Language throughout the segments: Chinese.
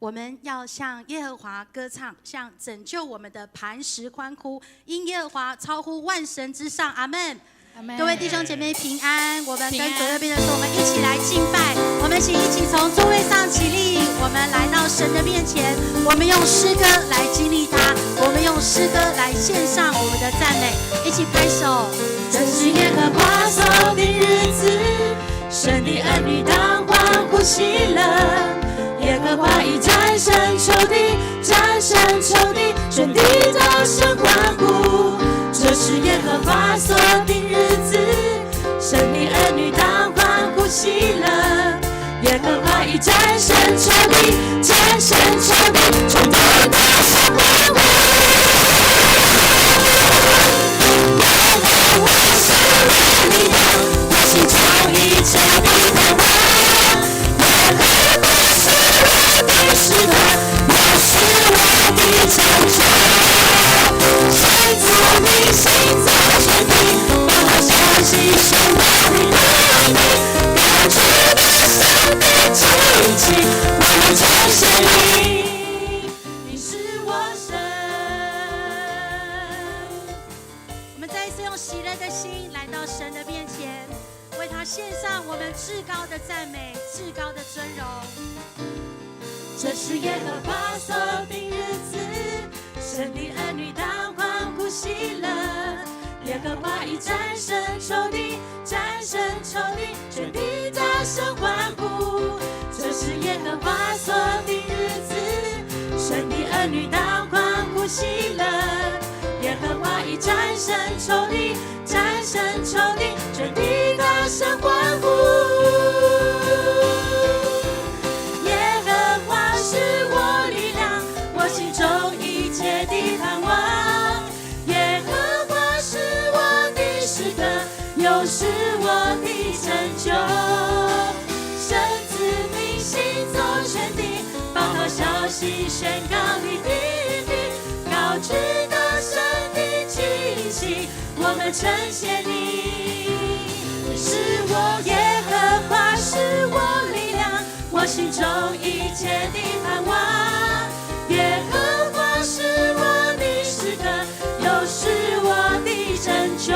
我们要向耶和华歌唱，向拯救我们的磐石欢呼，因耶和华超乎万神之上。阿们。各位弟兄姐妹平安，我们跟左右边的说，我们一起来敬拜，我们一起从座位上起立，我们来到神的面前，我们用诗歌来经历他，我们用诗歌来献上我们的赞美，一起拍手。这是耶和华所定日子，神的儿女当欢呼喜乐。耶和华已战胜仇敌，战胜仇敌，全地都声欢呼。这是耶和华所定日子，神的儿女当欢呼喜乐。耶和华已战胜仇敌，战胜仇敌，全地都声欢呼。耶和华是我力量，我心中一切的盼望。耶和华是我的诗歌，又是我的拯救。神子民行走全地，把他消息宣告你的名，高举的神的旗旗，我们称谢你，你是我神。我们再一次用喜乐的心来到神的面前，为他献上我们至高的赞美，至高的尊荣。这是耶和华所定日子，神的儿女当欢呼喜乐。耶和华已战胜仇敌，战胜仇敌，全地大声欢呼。这是耶和华所定日子，神的儿女当欢呼喜乐。耶和华已战胜仇敌，战胜仇敌，全地大声欢呼。耶和华是我力量，我心中一切的盼望。耶和华是我的诗歌，又是我的拯救。神子民行走全地，报告消息宣告你的名，高举的神的旗旗，我们称谢你。你是我，耶和华是我力量，我心中一切的盼望。耶和华是我的诗歌，又是我的拯救。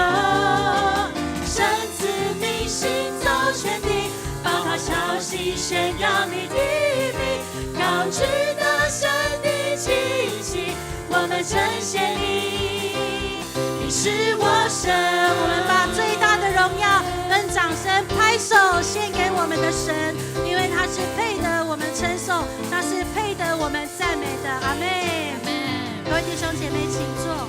神子民行走全地，报告消息宣告你的名，高举的神的旗旗，我们称谢你，你是我神。我们把最大的荣耀跟掌声拍手献给我们的神，因为他是配得我们称颂，他是配得我们赞美的。阿们。各位弟兄姐妹请坐。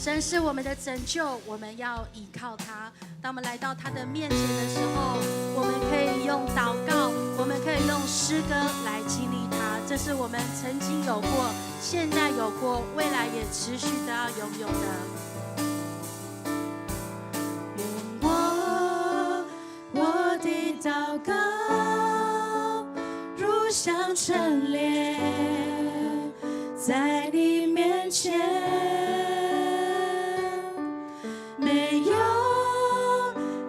神是我们的拯救，我们要倚靠他。当我们来到他的面前的时候，我们可以用祷告，我们可以用诗歌来经历他。这是我们曾经有过，现在有过，未来也持续的要拥有的。我的祷告如香陈列在你面前，没有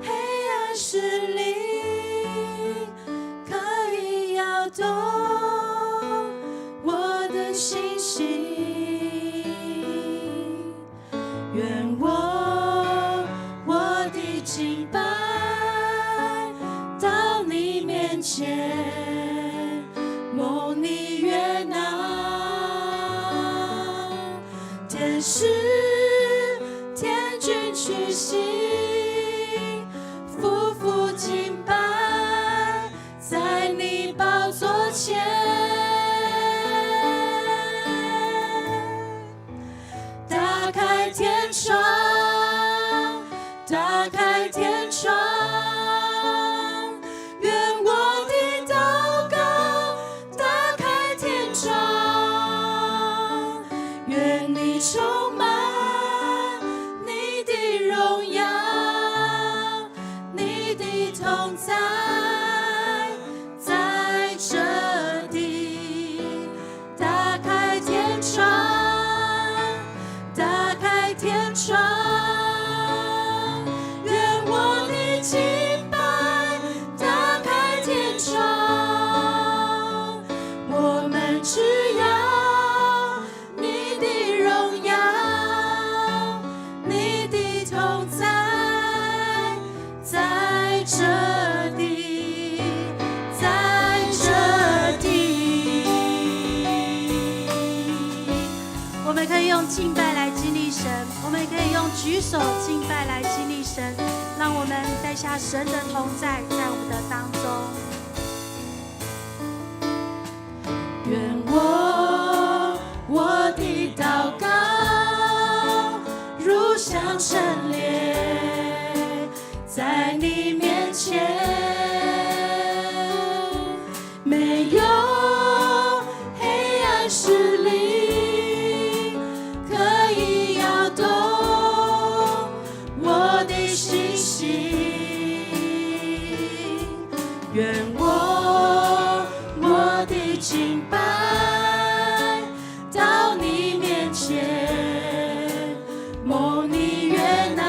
黑暗势力可以摇动我的信心，愿我的敬拜到你面前，蒙你悦纳，天使天君屈膝，夫妇敬拜在你宝座前，打开天窗，打开天窗，愿我的祷告带敬拜来经历神，我们也可以用举手敬拜来经历神。让我们带下神的同在，在我们的当中。愿我的祷告如香陈列在你面前，没有黑暗势力可以摇动我的信心。愿我的敬拜到你面前，蒙你悦纳，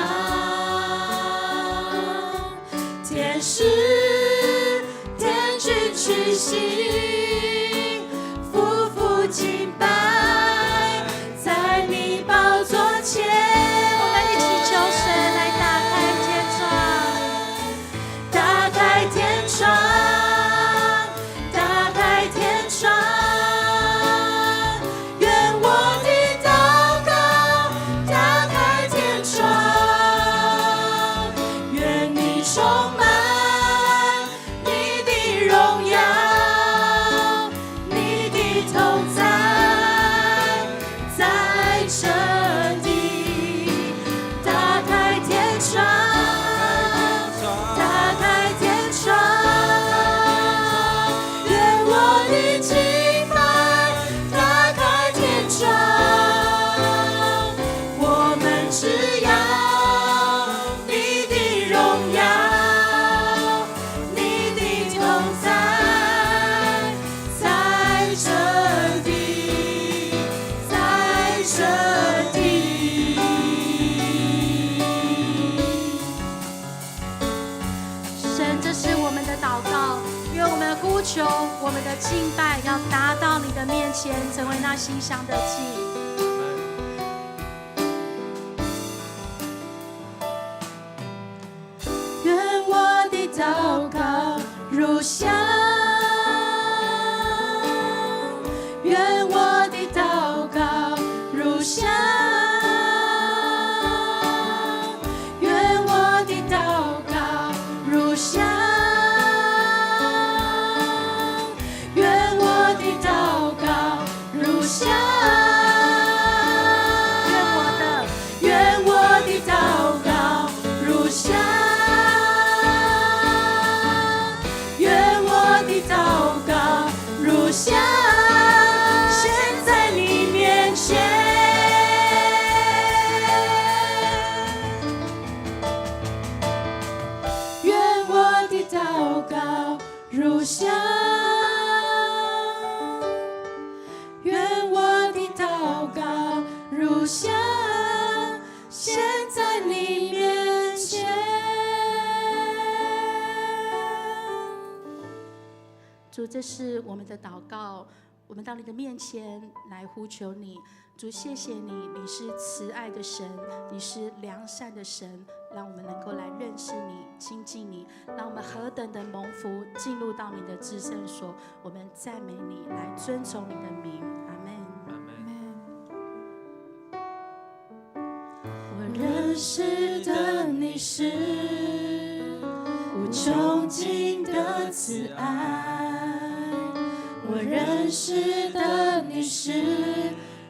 天使天君屈膝，夫妇敬拜在你宝座前。我们一起求神来打开天窗，打开天窗。求我们的敬拜要达到你的面前，成为那馨香的祭。愿我的祷告如香，愿我的祷告如香，愿我的祷告如香。如香，愿我的祷告如香，献在你面前。主，这是我们的祷告，我们到你的面前来呼求你。主，谢谢你，你是慈爱的神，你是良善的神，让我们能够来认识你、亲近你，让我们何等的蒙福，进入到你的至圣所。我们赞美你，来尊崇你的名。阿们。我认识的你是无穷尽的慈爱，我认识的你是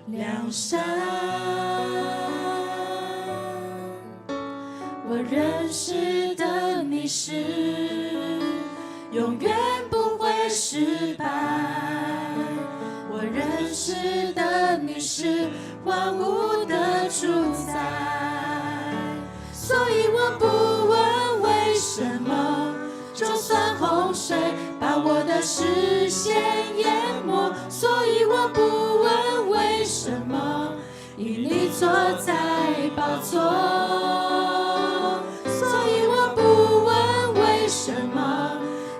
良善，我认识的你是永远不会失败，我认识的你是万物的主宰，所以我不问为什么，就算洪水把我的视线淹没，所以我不问为什么，因你坐在宝座，所以我不问为什么，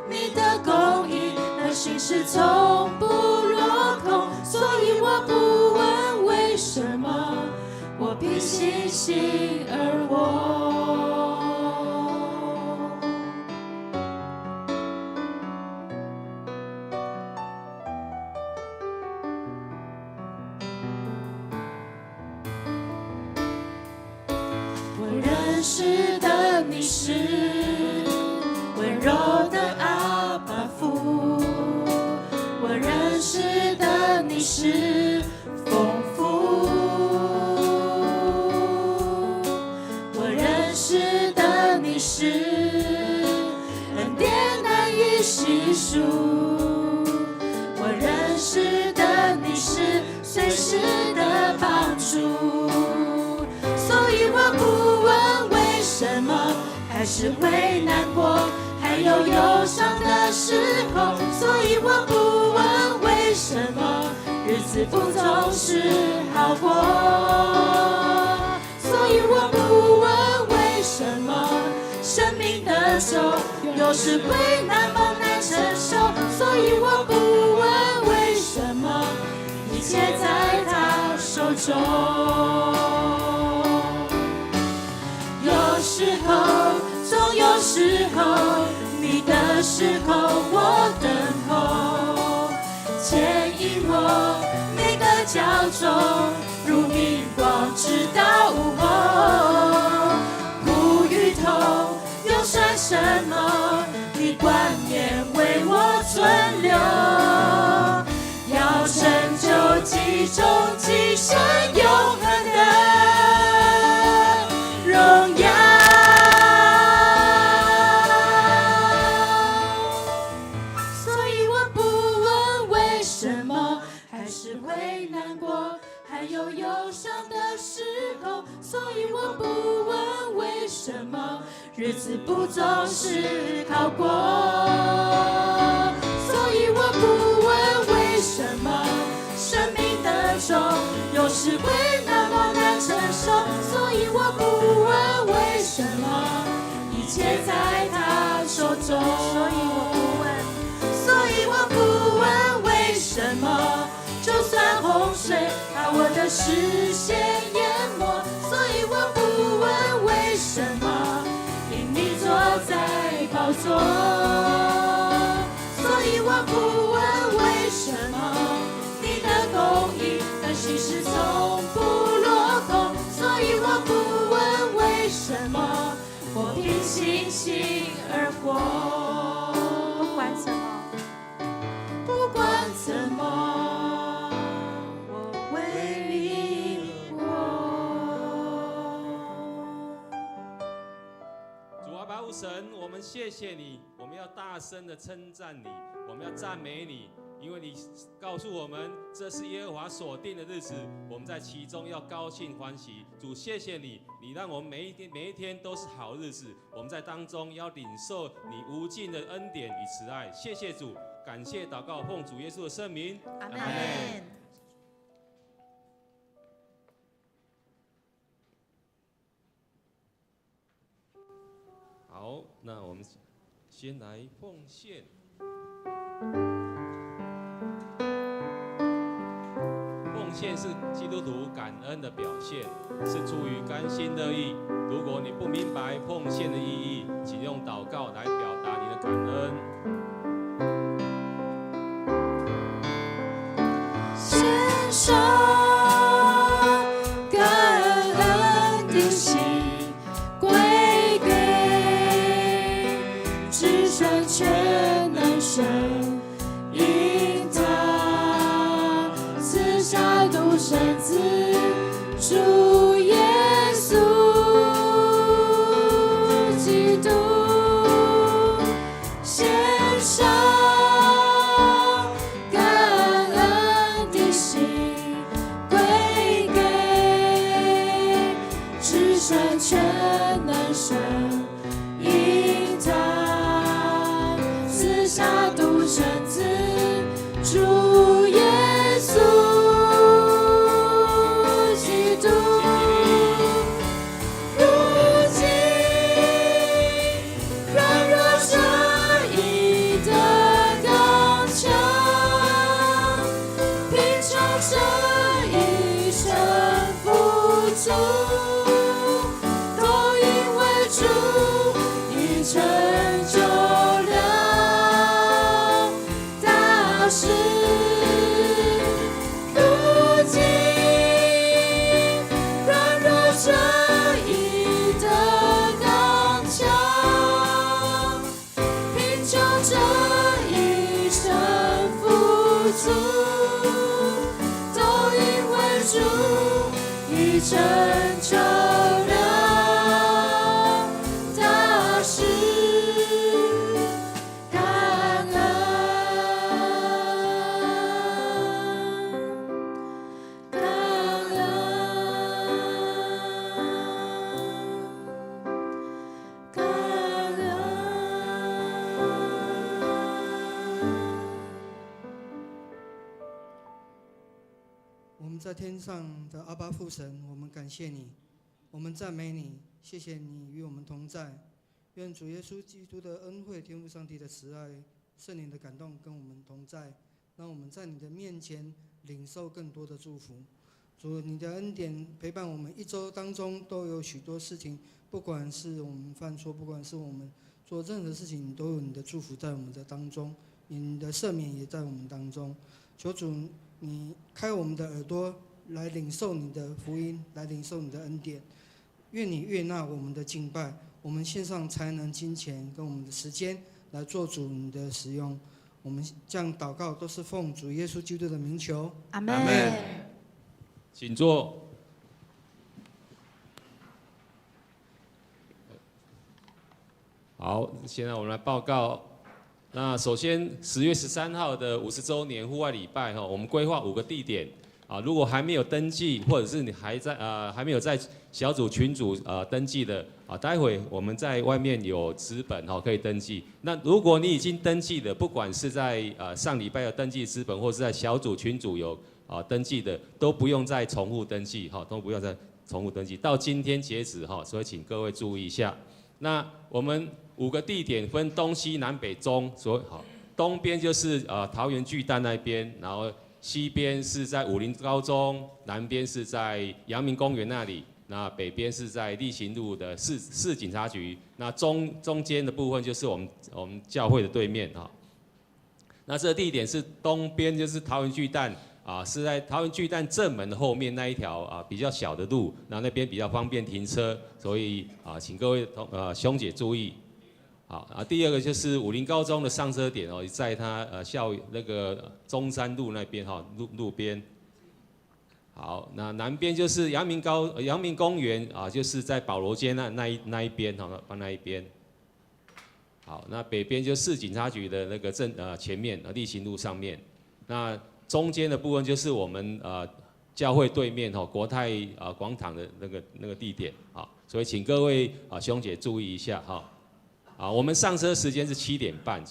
你的公义和信实从不落空，所以我不问为什么，我凭信心而活。识的你是温柔的阿爸父，我认识的你是丰富，我认识的你是恩典难以细数，我认识的你是随时的帮助，所以我不问为什么还是会难过，还有忧伤的时候，所以我不问为什么日子不总是好过，所以我不问为什么生命的手有时会那么难承受，所以我不问为什么一切在他手中，有时候总有时候你的时候我等候，牵引我每个角中如明光直到午后，苦与痛又算什么，你冠冕为我存留，要成就其中极深永恒的荣耀，所以我不问为什么还是会难过，还有忧伤的时候，所以我不问为什么日子不总是好过，所以我不问为什么生命的重有时会那么难承受，所以我不问为什么一切在他手中，所以我不问为什么就算洪水把我的视线淹没，所以我不问为什么因你坐在宝座，所以我不问为什么你的公义的心事从不落空，所以我不问为什么我凭信心而活，不管怎么我为你活。主阿爸父神，我们谢谢你，我们要大声的称赞你，我们要赞美你，因为你告诉我们这是耶和华所定的日子，我们在其中要高兴欢喜。主，谢谢你，你让我们每一天都是好日子，我们在当中要领受你无尽的恩典与慈爱。谢谢主，感谢祷告，奉主耶稣的圣名，阿门。好，那我们先来奉献。奉献是基督徒感恩的表现，是出于甘心乐意。如果你不明白奉献的意义，请用祷告来表达你的感恩。献上感恩的心，归给至善全能神，因他赐下独生子主耶稣基督，献上感恩的心，归给至善全能神，因他赐下独生子主耶稣基督。都因为主已成就了大事，感恩，感恩，感恩。我们在天上的阿爸父神，我们感谢你，我们赞美你，谢谢你与我们同在。愿主耶稣基督的恩惠、天父上帝的慈爱、圣灵的感动跟我们同在，让我们在你的面前领受更多的祝福。主，你的恩典陪伴我们一周当中都有许多事情，不管是我们犯错，不管是我们做任何事情，都有你的祝福在我们的当中，你的赦免也在我们当中。求主你开我们的耳朵来领受你的福音，来领受你的恩典。愿你悦纳我们的敬拜，我们献上才能、金钱跟我们的时间来做主你的使用。我们这样祷告都是奉主耶稣基督的名求，阿门。阿们。请坐。好，现在我们来报告。那首先10月13号的50周年户外礼拜哈，我们规划5个地点啊。如果还没有登记，或者是你还没有在小组群组登记的啊，待会我们在外面有纸本哈，可以登记。那如果你已经登记的，不管是在上礼拜有登记纸本，或是在小组群组有登记的，都不用再重复登记哈，都不用再重复登记。到今天截止哈，所以请各位注意一下。那我们5个地点分东西南北中，所以好，东边就是桃园巨蛋那边，然后西边是在武林高中，南边是在阳明公园那里，那北边是在力行路的市警察局，那中间的部分就是我们教会的对面哈。那这个地点是东边就是桃园巨蛋是在桃园巨蛋正门的后面那一条比较小的路，那边比较方便停车，所以请各位兄姐注意。好第二个就是武林高中的上车点在它那个中山路那边路边。好，那南边就是阳明公园就是在保罗街那一边那一边。好，那北边就是市警察局的那个前面力行路上面。那中间的部分就是我们教会对面国泰广场的那个地点所以请各位兄姐注意一下我们上车时间是7点半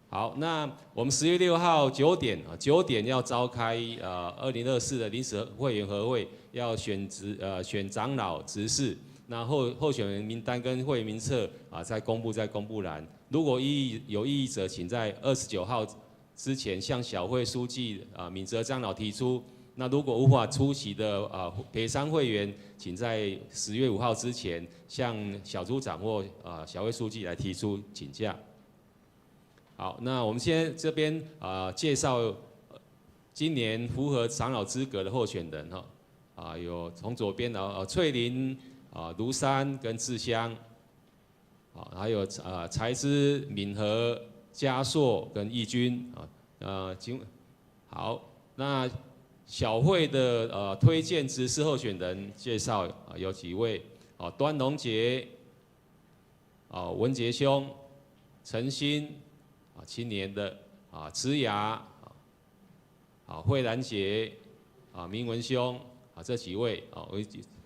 好，那我们10月6号9点要召开2024的临时会员合会，要选长老执事，那候选人名单跟会员名册再公布在公布栏。如果有异议者，请在29号之前向小会书记敏哲长老提出。那如果无法出席的陪商会员，请在10月5号之前向小组长或小会书记来提出请假。好，那我们现在这边介绍今年符合长老资格的候选人有从左边的翠林庐山跟志香，还有财资敏和嘉硕跟义军好，那小会的推荐执事候选人介绍有几位端龙杰文杰兄，陈新青年的慈雅慧兰姐明文兄这几位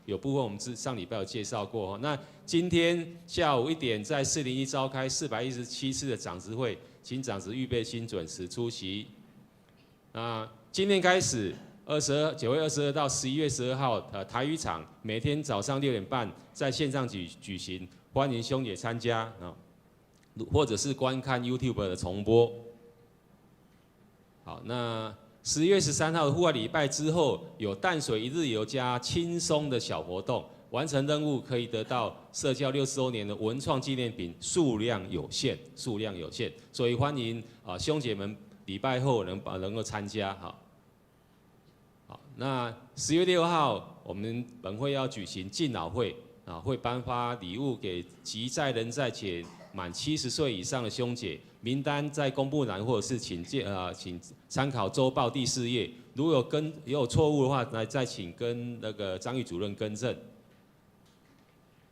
有部分我们上礼拜有介绍过那今天下午1点在401召开417次的长执会，请长执预备心准时出席。今天开始9月22到11月12号台语场每天早上6点半在线上举行，欢迎兄姐参加或者是观看 YouTube 的重播。好，那10月13号的户外礼拜之后，有淡水一日游加轻松的小活动，完成任务可以得到社教60周年的文创纪念品，数量有限，所以欢迎兄姐们礼拜后能够参加好，那10月6号我们本会要举行敬老会会颁发礼物给急在人在且满70岁以上的兄姐，名单在公布栏或者是请参考周报第4页。如有错误的话，再请跟那个张玉主任更正。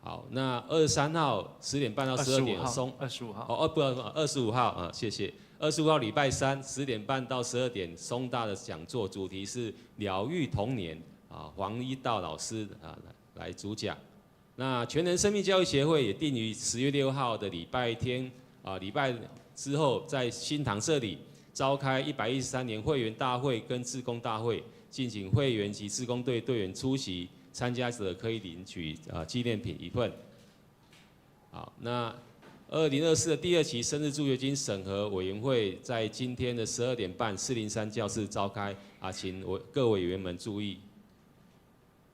好，那23号10点半到12点25号哦不25号谢谢。25号礼拜三10点半到12点，松大的讲座主题是疗愈童年黄一道老师来主讲。那全人生命教育协会也定于10月6号的礼拜天礼拜之后，在新堂这里召开113年会员大会跟志工大会，敬请会员及志工队队员出席，参加者可以领取纪念品1份。好，那2024的第2期生日助学金审核委员会在今天的12点半403教室召开请各委员们注意。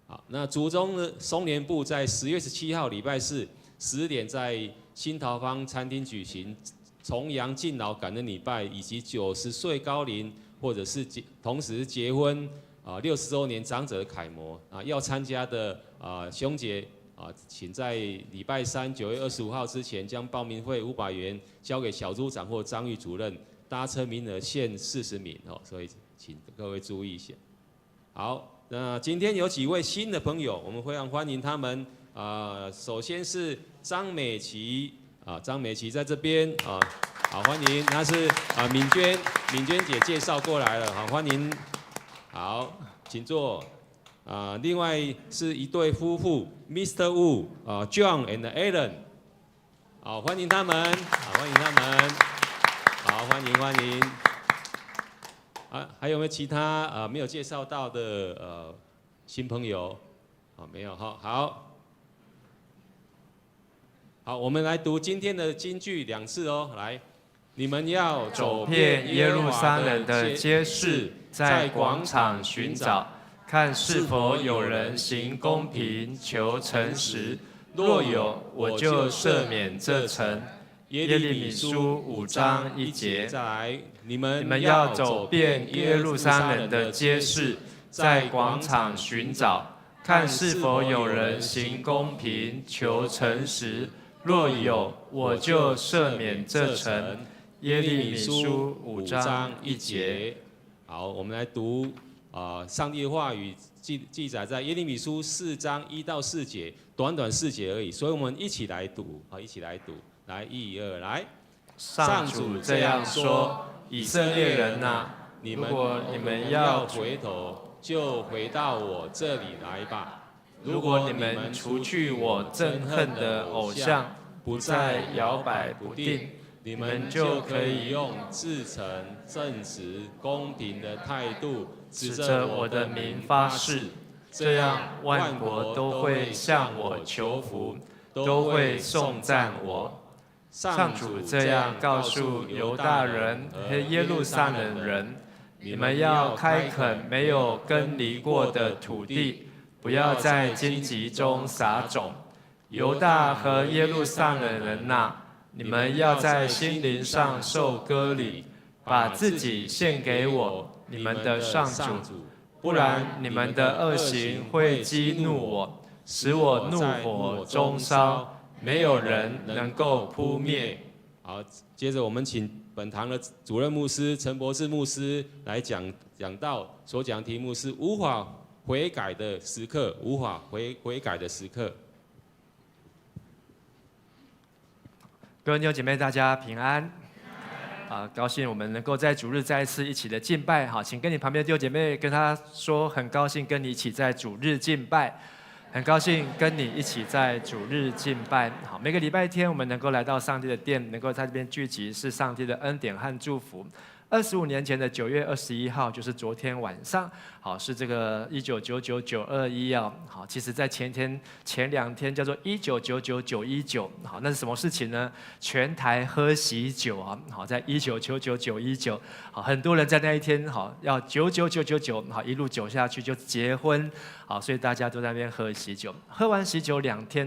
好，那竹中的松联部在10月17号礼拜4 10点在新桃芳餐厅举行重阳敬老感恩礼拜，以及90岁高龄或者是同时结婚60周年长者的楷模要参加的兄姐请在礼拜3 9月25号之前将报名费500元交给小组长或张玉主任，搭车名额限40名所以请各位注意一下。好，那今天有几位新的朋友，我们非常欢迎他们首先是张美琪张美琪在这边好欢迎，她是敏娟姐介绍过来了，好欢迎，好请坐。另外是一对夫妇 ，Mr. Wu，John and Alan， 好欢迎他们，好欢迎他们，好欢迎。还有没有其他没有介绍到的新朋友？没有好，我们来读今天的金句2次哦，来，你们要走遍耶路撒冷的街市，在广场寻找。看是否有人行公平，求诚实。若有，我就赦免这城。耶利米书5章1节。再来，你们要走遍耶路撒冷的街市，在广场寻找，看是否有人行公平，求诚实。若有，我就赦免这城。耶利米书5章1节。好，我们来读。上帝的话语记载在耶利米书4章1到4节，短4节而已，所以我们一起来读，一起来读，来1、2，来。上主这样说：以色列人呐，如果你们要回头，就回到我这里来吧。如果你们除去我憎恨的偶像，不再摇摆不定，你们就可以用至诚、正直、公平的态度。指着我的名发誓，这样万国都会向我求福，都会颂赞我。上主这样告诉犹大人和耶路撒冷人：你们要开垦没有耕犁过的土地，不要在荆棘中撒种。犹大和耶路撒冷人呐，你们要在心灵上受割礼，把自己献给我。你们的上主，不然你们的恶行会激怒我，使我怒火中烧，没有人能够扑灭。好，接着我们请本堂的主任牧师陈博士牧师来讲道，所讲题目是无法悔改的时刻，无法悔改的时刻。各位弟兄姐妹，大家平安。高兴我们能够在主日再一次一起的敬拜，好，请跟你旁边的弟兄姐妹跟他说，很高兴跟你一起在主日敬拜，很高兴跟你一起在主日敬拜。好，每个礼拜天我们能够来到上帝的殿，能够在这边聚集，是上帝的恩典和祝福。25年前的9月21号，就是昨天晚上，好，是这个1999 921好，其实在前2天叫做1999 919，好，那是什么事情呢？全台喝喜酒好，在1999 919，好，很多人在那一天好要99999，好，一路酒下去就结婚，好，所以大家都在那边喝喜酒。喝完喜酒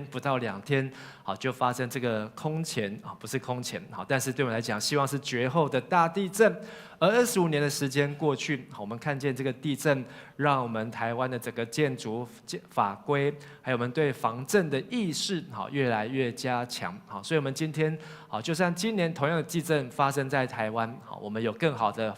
不到2天，好，就发生这个空前不是空前好，但是对我们来讲，希望是绝后的大地震。而25年的时间过去，我们看见这个地震，让我们台湾的整个建筑法规，还有我们对防震的意识，越来越加强。所以我们今天，就算今年同样的地震发生在台湾，我们有更好的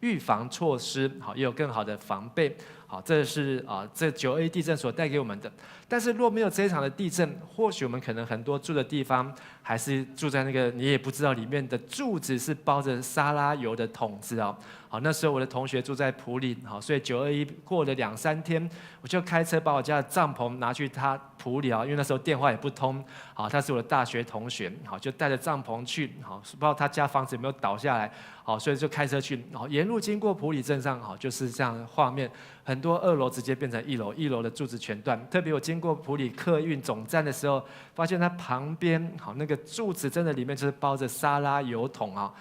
预防措施，也有更好的防备。这是这921地震所带给我们的。但是若没有这一场的地震，或许我们可能很多住的地方还是住在那个你也不知道里面的柱子是包着沙拉油的桶子哦。那时候我的同学住在埔里，所以921过了2-3天，我就开车把我家的帐篷拿去他埔里，因为那时候电话也不通。他是我的大学同学，就带着帐篷去，不知道他家房子有没有倒下来，所以就开车去，沿路经过埔里镇上，就是这样的画面。很多2楼直接变成1楼，1楼的柱子全断。特别我经过埔里客运总站的时候，发现它旁边那个柱子真的里面就是包着沙拉油桶啊，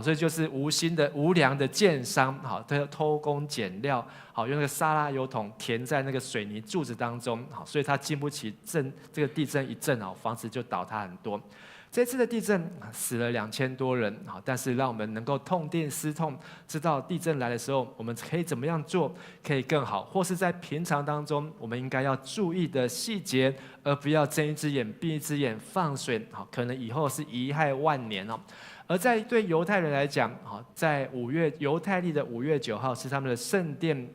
所以就是无良的建商，偷工减料，用那个沙拉油桶填在那个水泥柱子当中，所以它经不起这个地震一震，房子就倒塌很多。这次的地震死了2000多人，但是让我们能够痛定思痛，知道地震来的时候，我们可以怎么样做可以更好，或是在平常当中我们应该要注意的细节，而不要睁一只眼闭一只眼放水，可能以后是贻害万年哦。而在对犹太人来讲，在犹太历的5月9号是他们的圣殿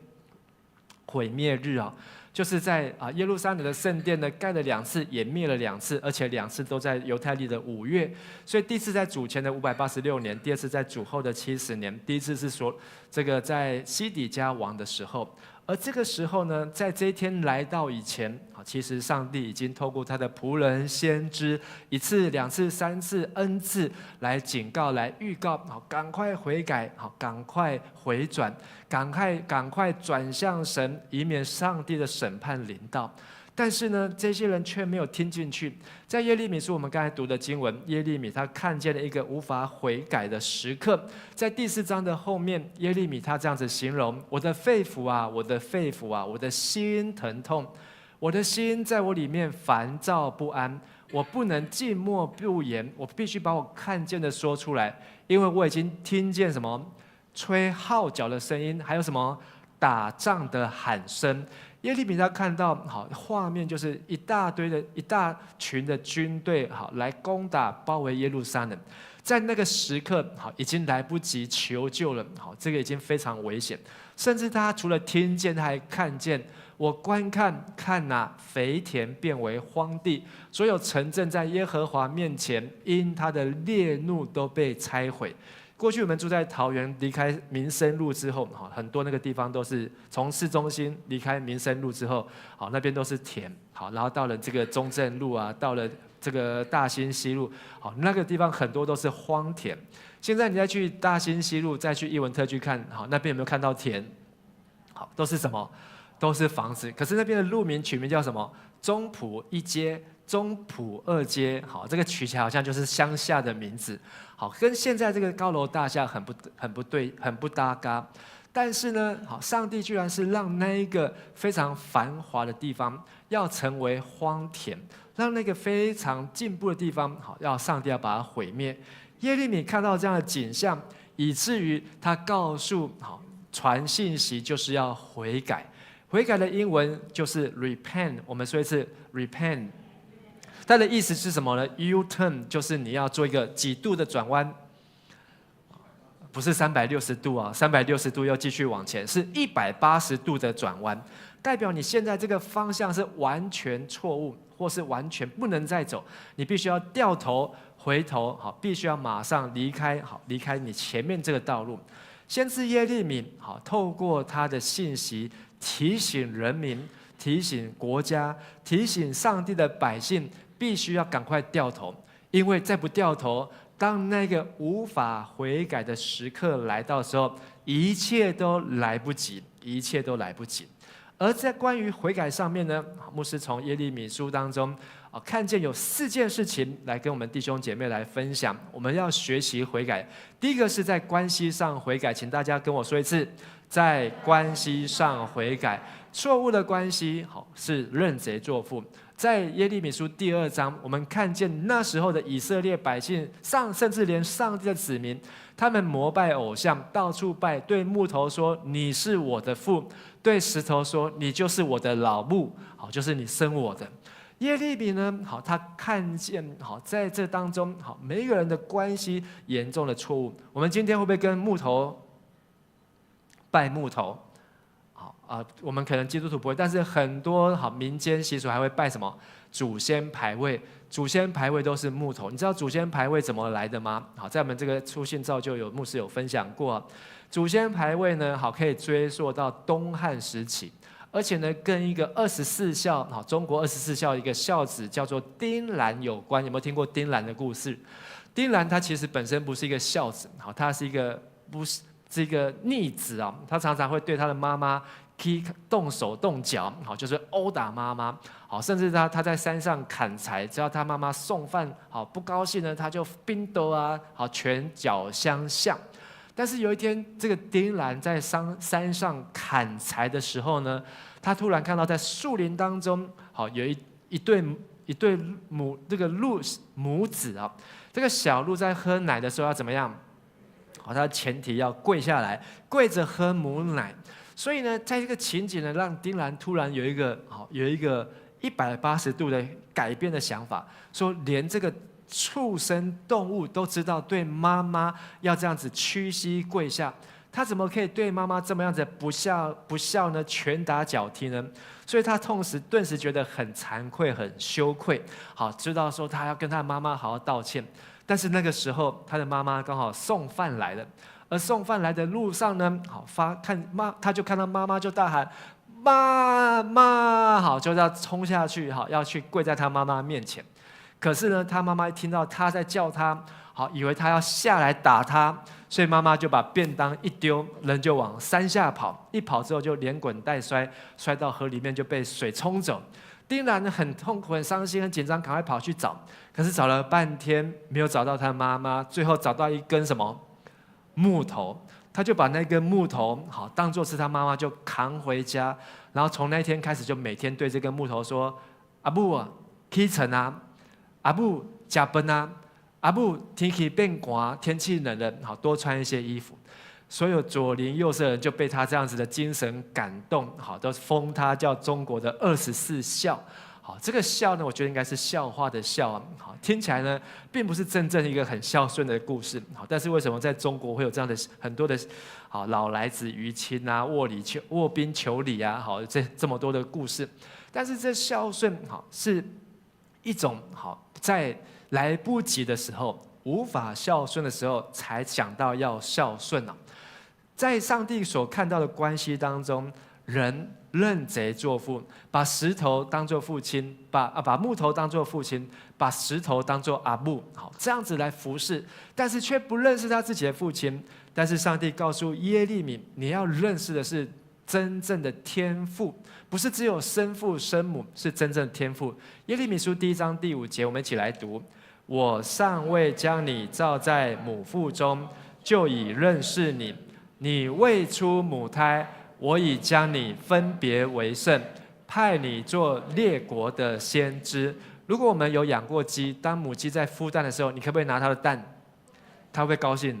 毁灭日啊。就是在耶路撒冷的圣殿呢，盖了2次，也灭了2次，而且2次都在犹太历的5月。所以第一次在主前的586年，第二次在主后的70年。第一次是说这个在西底家王的时候。而这个时候呢，在这一天来到以前，其实上帝已经透过他的仆人先知1次、2次、3次、N 次来警告、来预告，赶快悔改，赶快回转，赶快转向神，以免上帝的审判临到。但是呢，这些人却没有听进去。在耶利米书我们刚才读的经文，耶利米他看见了一个无法悔改的时刻。在第4章的后面，耶利米他这样子形容：我的肺腑啊，我的肺腑啊，我的心疼痛，我的心在我里面烦躁不安，我不能静默不言，我必须把我看见的说出来，因为我已经听见什么吹号角的声音，还有什么打仗的喊声。耶利米他看到画面，就是一大群的军队来攻打包围耶路撒冷。在那个时刻已经来不及求救了，这个已经非常危险。甚至他除了听见，他还看见，我观看肥田变为荒地，所有城镇在耶和华面前因他的烈怒都被拆毁。过去我们住在桃园，离开民生路之后，很多那个地方都是从市中心离开民生路之后，那边都是田，然后到了这个中正路啊，到了这个大兴西路，那个地方很多都是荒田。现在你再去大兴西路，再去艺文特区看，那边有没有看到田？都是什么？都是房子。可是那边的路名取名叫什么？中埔1街。中埔2街，这个取起来好像就是乡下的名字，跟现在这个高楼大厦很不搭嘎。但是呢，上帝居然是让那一个非常繁华的地方要成为荒田，让那个非常进步的地方，上帝要把它毁灭。耶利米看到这样的景象，以至于他告诉传信息，就是要悔改。悔改的英文就是 repent， 我们说一次 repent。它的意思是什么呢 ？U-turn 就是你要做一个几度的转弯，不是360度啊，360度又继续往前，是180度的转弯，代表你现在这个方向是完全错误，或是完全不能再走，你必须要掉头回头，必须要马上离开你前面这个道路。先知耶利米透过他的信息提醒人民，提醒国家，提醒上帝的百姓。必须要赶快掉头，因为再不掉头，当那个无法悔改的时刻来到的时候，一切都来不及，一切都来不及。而在关于悔改上面呢，牧师从耶利米书当中看见有4件事情来跟我们弟兄姐妹来分享，我们要学习悔改。第一个是在关系上悔改，请大家跟我说一次，在关系上悔改。错误的关系是认贼作父，在耶利米书第2章，我们看见那时候的以色列百姓，甚至连上帝的子民，他们膜拜偶像，到处拜，对木头说：“你是我的父。”对石头说：“你就是我的老木，好，就是你生我的。”耶利米呢，好，他看见好，在这当中，好，每一个人的关系严重的错误。我们今天会不会跟木头拜木头？我们可能基督徒不会，但是很多好民间习俗还会拜什么祖先牌位？祖先牌位都是木头。你知道祖先牌位怎么来的吗？好，在我们这个初信造就有牧师有分享过，祖先牌位呢，好，可以追溯到东汉时期。而且呢，跟一个24孝，好，中国24孝一个孝子叫做丁兰有关。有没有听过丁兰的故事？丁兰他其实本身不是一个孝子，好，他是一个逆子啊。他常常会对他的妈妈动手动脚，好，就是殴打妈妈，好，甚至他在山上砍柴，只要他妈妈送饭，好不高兴呢，他就冰斗啊，好，拳脚相向。但是有一天，这个丁兰在山上砍柴的时候呢，他突然看到在树林当中，好，有一对母子啊，这个小鹿在喝奶的时候要怎么样？好，它的前提要跪下来，跪着喝母奶。所以呢，在这个情景呢，让丁兰突然有一个180度的改变的想法，说连这个畜生动物都知道对妈妈要这样子屈膝跪下，他怎么可以对妈妈这么样子不孝呢？拳打脚踢呢？所以他顿时觉得很惭愧、很羞愧。好，知道说他要跟他妈妈好好道歉。但是那个时候，他的妈妈刚好送饭来了，而送饭来的路上呢，好他就看到妈妈就大喊妈妈，好，就要冲下去，好，要去跪在他妈妈面前。可是呢，他妈妈一听到他在叫他，好，以为他要下来打他，所以妈妈就把便当一丢，人就往山下跑。一跑之后就连滚带摔，摔到河里面就被水冲走。丁兰呢很痛苦、很伤心、很紧张，赶快跑去找。可是找了半天没有找到他妈妈，最后找到一根什么木头，他就把那根木头好当作是他妈妈，就扛回家。然后从那天开始，就每天对这根木头说：“阿母啊，起床啊！阿母吃饭啊！阿母天气变寒，天气冷了，好多穿一些衣服。”所有左邻右舍人就被他这样子的精神感动，好，都封他叫中国的24孝。好，这个孝呢，我觉得应该是笑话的笑啊。好，听起来呢，并不是真正一个很孝顺的故事。好，但是为什么在中国会有这样的很多的好老来子于亲啊、卧冰求鲤啊，好这么多的故事？但是这孝顺好是一种好在来不及的时候、无法孝顺的时候，才想到要孝顺啊。在上帝所看到的关系当中，人认贼作父，把石头当作父亲，把木头当作父亲，把石头当作阿母，好这样子来服侍，但是却不认识他自己的父亲。但是上帝告诉耶利米，你要认识的是真正的天父，不是只有生父生母，是真正的天父。耶利米书1章第5节，我们一起来读：我尚未将你造在母腹中，就已认识你。你未出母胎，我已将你分别为圣，派你做列国的先知。如果我们有养过鸡，当母鸡在孵蛋的时候，你可不可以拿它的蛋？它会高兴，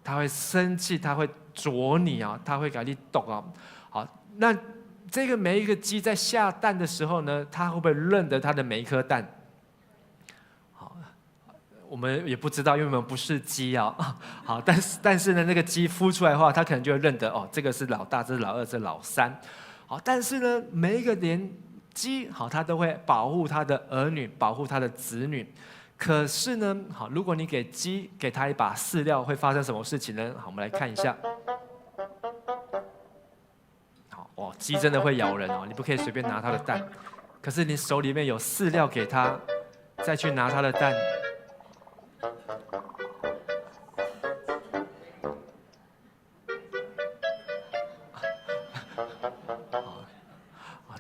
它会生气，它会啄你啊，它会给你抖啊。好，那这个每一个鸡在下蛋的时候呢，它会不会认得它的每一颗蛋？我们也不知道，因为我们不是鸡啊。好，但是呢，那个鸡孵出来的话，它可能就会认得哦，这个是老大，这是老二，这是老三。好，但是呢，每一个连鸡好，它都会保护它的儿女，保护它的子女。可是呢，好，如果你给鸡给它一把饲料，会发生什么事情呢？好，我们来看一下。好，哇，鸡真的会咬人哦，你不可以随便拿它的蛋。可是你手里面有饲料给它，再去拿它的蛋。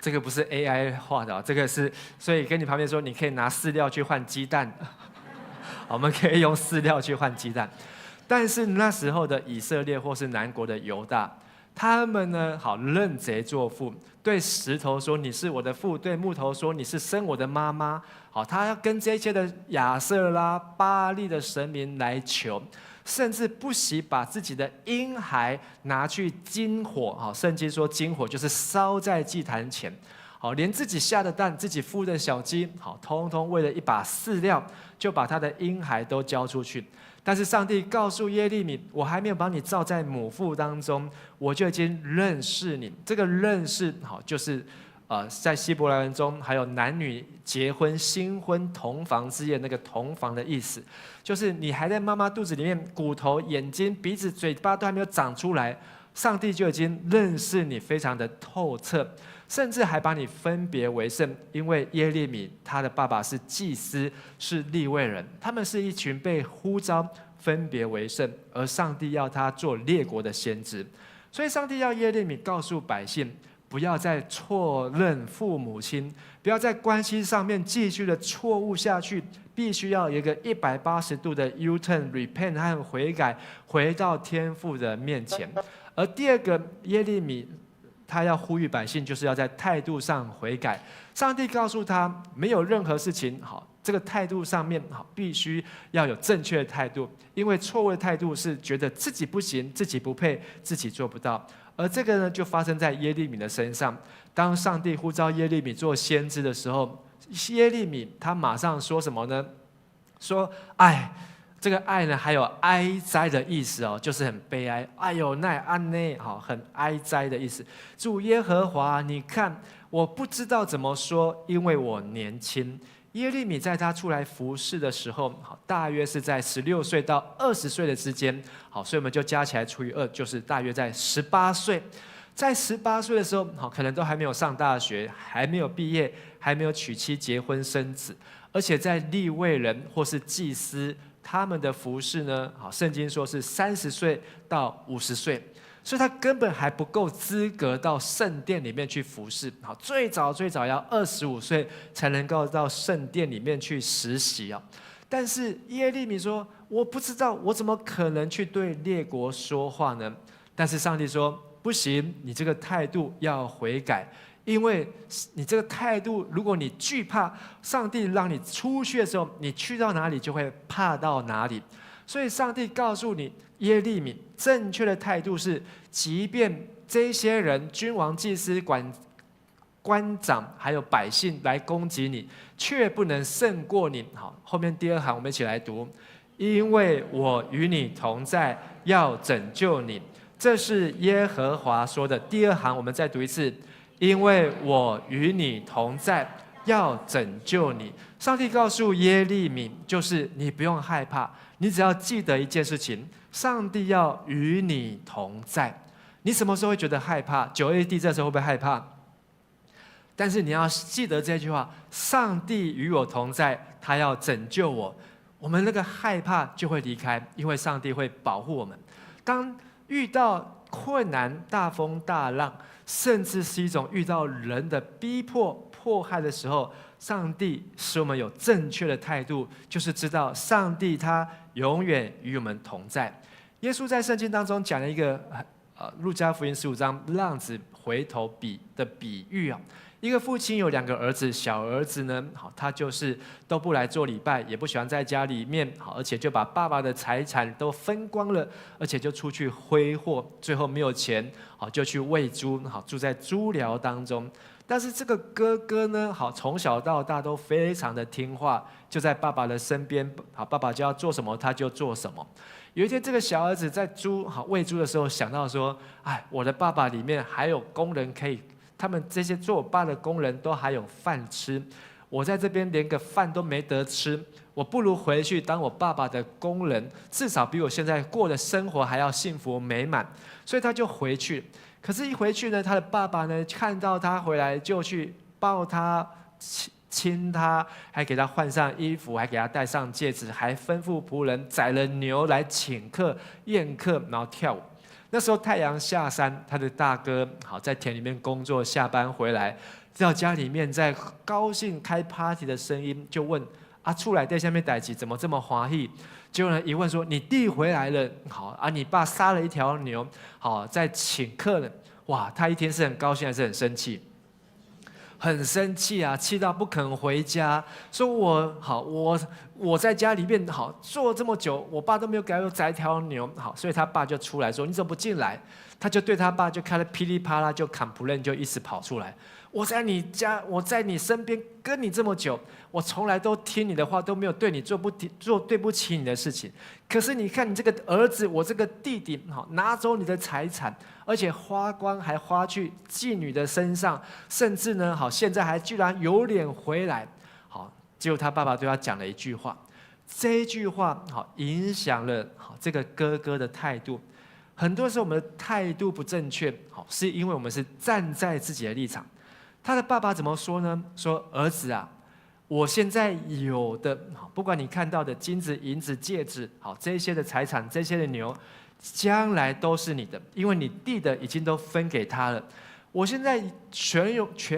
这个不是 AI 画的，这个是，所以跟你旁边说，你可以拿饲料去换鸡蛋，我们可以用饲料去换鸡蛋。但是那时候的以色列或是南国的犹大，他们呢，好认贼作父，对石头说你是我的父，对木头说你是生我的妈妈。好，他要跟这些的亚瑟拉、巴利的神明来求，甚至不惜把自己的婴孩拿去金火。好，圣经说金火就是烧在祭坛前。好，连自己下的蛋、自己孵的小鸡，好，通通为了一把饲料，就把他的婴孩都交出去。但是上帝告诉耶利米，我还没有把你造在母腹当中，我就已经认识你。这个认识，好，就是在希伯来文中还有男女结婚、新婚同房之夜那个同房的意思，就是你还在妈妈肚子里面，骨头、眼睛、鼻子、嘴巴都还没有长出来，上帝就已经认识你非常的透彻。甚至还把你分别为圣，因为耶利米他的爸爸是祭司，是利未人，他们是一群被呼召分别为圣，而上帝要他做列国的先知。所以上帝要耶利米告诉百姓，不要再错认父母亲，不要在关系上面继续的错误下去，必须要有一个180度的 U-turn repent 和悔改，回到天父的面前。而第二个，耶利米他要呼吁百姓，就是要在态度上悔改。上帝告诉他，没有任何事情好，这个态度上面好，必须要有正确的态度，因为错误的态度是觉得自己不行、自己不配、自己做不到。而这个呢，就发生在耶利米的身上。当上帝呼召耶利米做先知的时候，耶利米他马上说什么呢？说爱。这个爱呢，还有哀哉的意思哦，就是很悲哀。哎呦，那安内，好，很哀哉的意思。主耶和华，你看，我不知道怎么说，因为我年轻。耶利米在他出来服侍的时候，好，大约是在16岁到20岁的之间。好，所以我们就加起来除以2，就是大约在18岁。在18岁的时候，好，可能都还没有上大学，还没有毕业，还没有娶妻结婚生子，而且在利未人或是祭司。他们的服事呢，好，圣经说是30岁到50岁，所以他根本还不够资格到圣殿里面去服事。好，最早要25岁才能够到圣殿里面去实习啊。但是耶利米说：“我不知道，我怎么可能去对列国说话呢？”但是上帝说：“不行，你这个态度要悔改。”因为你这个态度，如果你惧怕上帝让你出去的时候，你去到哪里就会怕到哪里。所以上帝告诉你，耶利米正确的态度是，即便这些人君王、祭司、官长还有百姓来攻击你，却不能胜过你。好，后面第2行我们一起来读：因为我与你同在，要拯救你。这是耶和华说的。第2行我们再读一次。因为我与你同在，要拯救你。上帝告诉耶利米，就是你不用害怕，你只要记得一件事情：上帝要与你同在。你什么时候会觉得害怕？9.1地震的时候会不会害怕？但是你要记得这句话：上帝与我同在，他要拯救我。我们那个害怕就会离开，因为上帝会保护我们。当遇到困难、大风大浪，甚至是一种遇到人的逼迫、迫害的时候，上帝使我们有正确的态度，就是知道上帝他永远与我们同在。耶稣在圣经当中讲了一个路加福音15章浪子回头的比喻啊。一个父亲有2个儿子，小儿子呢，好，他就是都不来做礼拜，也不喜欢在家里面，好，而且就把爸爸的财产都分光了，而且就出去挥霍，最后没有钱，好，就去喂猪，好，住在猪寮当中。但是这个哥哥呢，好，从小到大都非常的听话，就在爸爸的身边，好，爸爸就要做什么他就做什么。有一天，这个小儿子在喂猪的时候，想到说：“哎，我的爸爸里面还有工人可以。”他们这些做我爸的工人都还有饭吃，我在这边连个饭都没得吃，我不如回去当我爸爸的工人，至少比我现在过的生活还要幸福美满。所以他就回去，可是一回去呢，他的爸爸呢看到他回来就去抱他、亲他，还给他换上衣服，还给他戴上戒指，还吩咐仆人宰了牛来请客宴客，然后跳舞。那时候太阳下山，他的大哥好在田里面工作，下班回来到家里面，在高兴开 party 的声音，就问：“啊，出来在下面代志怎么这么欢喜？”结果呢，一问说你弟回来了，好啊，你爸杀了一条牛，好在请客了。哇，他一天是很高兴还是很生气？很生气啊，气到不肯回家，说我在家里面好做这么久，我爸都没有给我宰条牛，好，所以他爸就出来说你怎么不进来？他就对他爸就开了噼里啪啦就complain就一直跑出来。我在你家，我在你身边跟你这么久，我从来都听你的话，都没有对你做对不起你的事情。可是你看你这个儿子，我这个弟弟，好拿走你的财产，而且花光还花去妓女的身上，甚至呢，好现在还居然有脸回来，好，结果他爸爸对他讲了一句话，这一句话好影响了好这个哥哥的态度。很多时候我们的态度不正确，好是因为我们是站在自己的立场。他的爸爸怎么说呢？说儿子啊，我现在有的，不管你看到的金子、银子、戒指，好这些的财产，这些的牛，将来都是你的，因为你弟的已经都分给他了。我现在全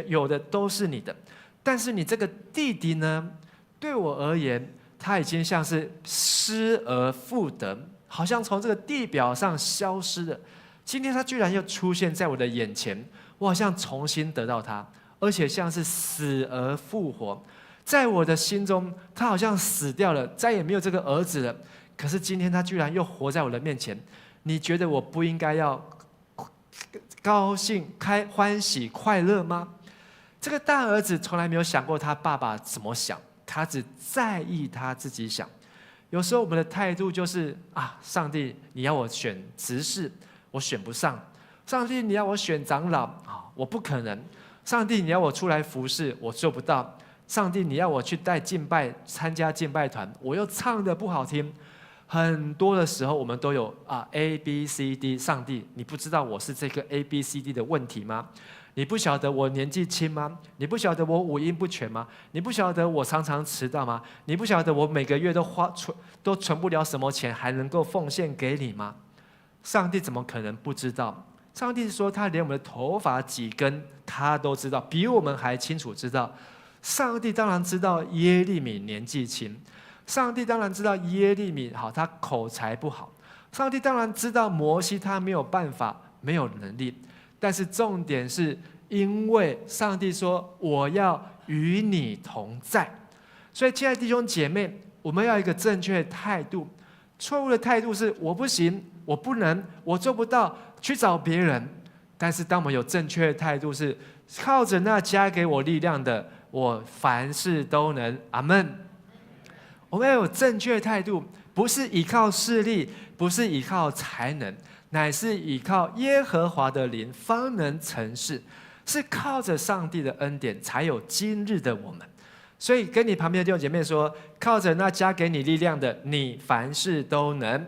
有的都是你的，但是你这个弟弟呢，对我而言，他已经像是失而复得，好像从这个地表上消失了。今天他居然又出现在我的眼前，我好像重新得到他，而且像是死而复活。在我的心中，他好像死掉了，再也没有这个儿子了。可是今天他居然又活在我的面前，你觉得我不应该要高兴、欢喜、快乐吗？这个大儿子从来没有想过他爸爸怎么想，他只在意他自己想。有时候我们的态度就是啊，上帝，你要我选执事，我选不上；上帝，你要我选长老啊，我不可能；上帝，你要我出来服侍，我做不到；上帝，你要我去带敬拜、参加敬拜团，我又唱得不好听。很多的时候，我们都有A、B、C、D。上帝，你不知道我是这个 A、B、C、D 的问题吗？你不晓得我年纪轻吗？你不晓得我五音不全吗？你不晓得我常常迟到吗？你不晓得我每个月都存不了什么钱，还能够奉献给你吗？上帝怎么可能不知道？上帝说他连我们的头发几根他都知道，比我们还清楚知道。上帝当然知道耶利米年纪轻，上帝当然知道耶利米好，他口才不好。上帝当然知道摩西他没有办法，没有能力。但是重点是因为上帝说我要与你同在，所以亲爱的弟兄姐妹，我们要有一个正确的态度。错误的态度是我不行，我不能，我做不到，去找别人。但是当我们有正确的态度，是靠着那加给我力量的，我凡事都能。阿们。我们要有正确的态度，不是依靠势力，不是依靠才能，乃是依靠耶和华的灵方能成事，是靠着上帝的恩典才有今日的我们。所以跟你旁边的弟兄姐妹说，靠着那加给你力量的，你凡事都能；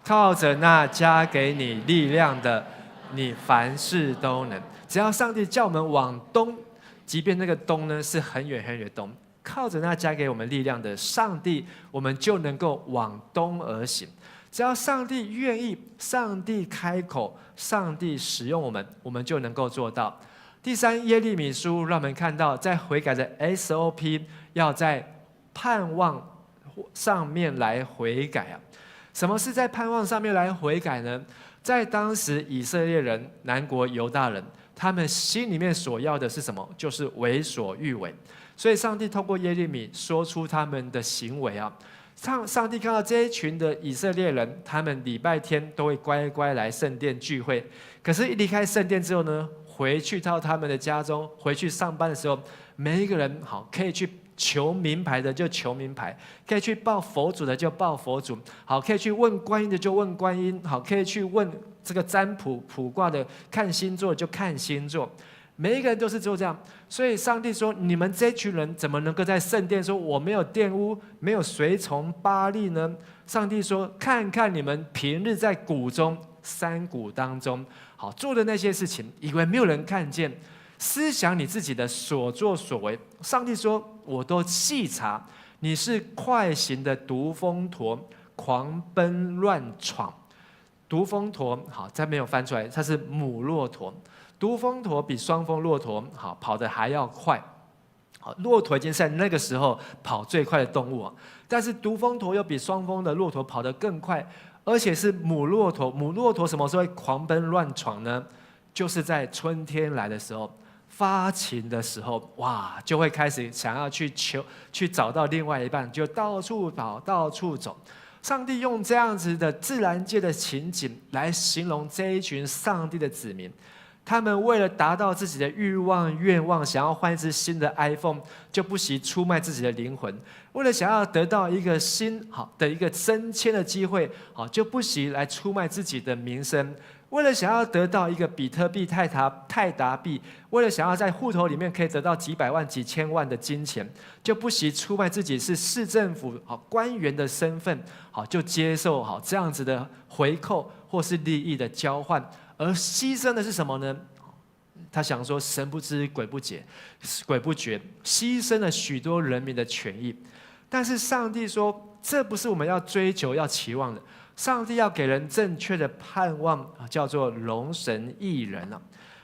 靠着那加给你力量的，你凡事都能。只要上帝叫我们往东，即便那个东呢是很远很远的东，靠着那加给我们力量的上帝，我们就能够往东而行。只要上帝愿意，上帝开口，上帝使用我们，我们就能够做到。第三，耶利米书让我们看到，在悔改的 SOP 要在盼望上面来悔改啊。什么是在盼望上面来悔改呢？在当时以色列人、南国犹大人，他们心里面所要的是什么？就是为所欲为。所以上帝透过耶利米说出他们的行为啊。上帝看到这一群的以色列人，他们礼拜天都会乖乖来圣殿聚会，可是一离开圣殿之后呢，回去到他们的家中，回去上班的时候，每一个人好可以去求名牌的就求名牌，可以去抱佛祖的就抱佛祖，好可以去问观音的就问观音，好可以去问这个占卜卜卦的看星座就看星座。每一个人都是做这样，所以上帝说：“你们这群人怎么能够在圣殿说我没有玷污、没有随从巴力呢？”上帝说：“看看你们平日在谷中、山谷当中，好做的那些事情，以为没有人看见，思想你自己的所作所为。”上帝说：“我都细察，你是快行的毒蜂驼，狂奔乱闯。毒蜂驼，好，再没有翻出来，它是母骆驼。”毒蜂驼比双峰骆驼好跑得还要快，好，骆驼已经在那个时候跑最快的动物啊，但是独峰驼又比双峰的骆驼跑得更快，而且是母骆驼。母骆驼什么时候会狂奔乱闯呢？就是在春天来的时候，发情的时候，哇，就会开始想要去找到另外一半，就到处跑，到处走。上帝用这样子的自然界的情景来形容这一群上帝的子民。他们为了达到自己的欲望愿望，想要换一只新的 iPhone， 就不惜出卖自己的灵魂；为了想要得到一个新好的一个升迁的机会，好就不惜来出卖自己的名声；为了想要得到一个比特币泰达币，为了想要在户头里面可以得到几百万几千万的金钱，就不惜出卖自己是市政府好官员的身份，好就接受好这样子的回扣或是利益的交换。而牺牲的是什么呢？他想说神不知鬼不觉，牺牲了许多人民的权益。但是上帝说，这不是我们要追求要期望的。上帝要给人正确的盼望，叫做容神益人。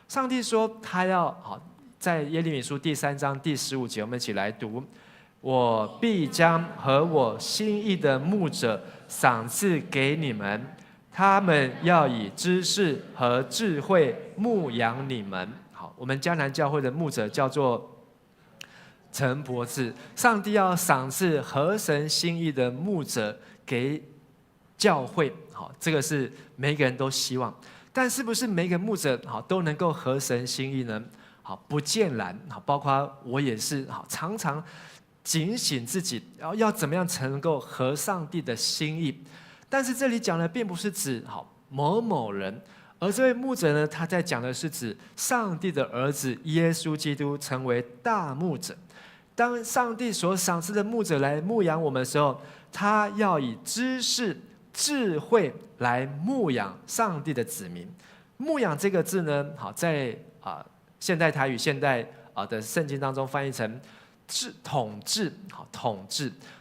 上帝说他要在耶利米书第3章第15节，我们一起来读：我必将合我心意的牧者赏赐给你们，他们要以知识和智慧牧养你们。好，我们迦南教会的牧者叫做陈伯志。上帝要赏赐合神心意的牧者给教会，好，这个是每个人都希望。但是不是每个牧者好都能够合神心意呢？好，不尽然。好，包括我也是，好，常常警醒自己，然后要怎么样才能够合上帝的心意。但是这里讲的并不是指某某人，而这位牧者呢，他在讲的是指上帝的儿子耶稣基督成为大牧者。当上帝所赏赐的牧者来牧养我们的时候，他要以知识、智慧来牧养上帝的子民。牧养这个字呢，在现代台语现代的圣经当中翻译成统治。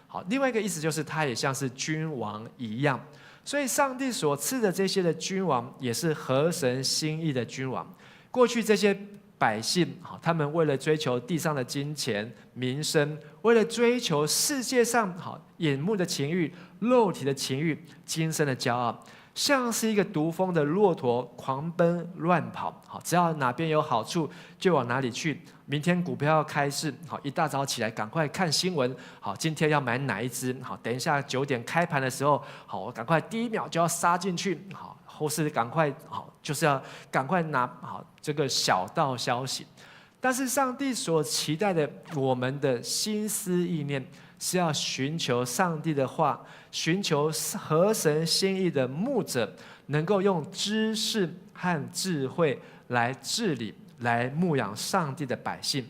好，另外一个意思就是他也像是君王一样，所以上帝所赐的这些的君王也是合神心意的君王。过去这些百姓，他们为了追求地上的金钱名声，为了追求世界上眼目的情欲、肉体的情欲、今生的骄傲，像是一个独峰的骆驼狂奔乱跑，只要哪边有好处就往哪里去。明天股票要开市，一大早起来赶快看新闻，今天要买哪一支，等一下9点开盘的时候，我赶快第1秒就要杀进去，或是赶快就是要赶快拿这个小道消息。但是上帝所期待的我们的心思意念，是要寻求上帝的话，寻求合神心意的牧者，能够用知识和智慧来治理，来牧养上帝的百姓。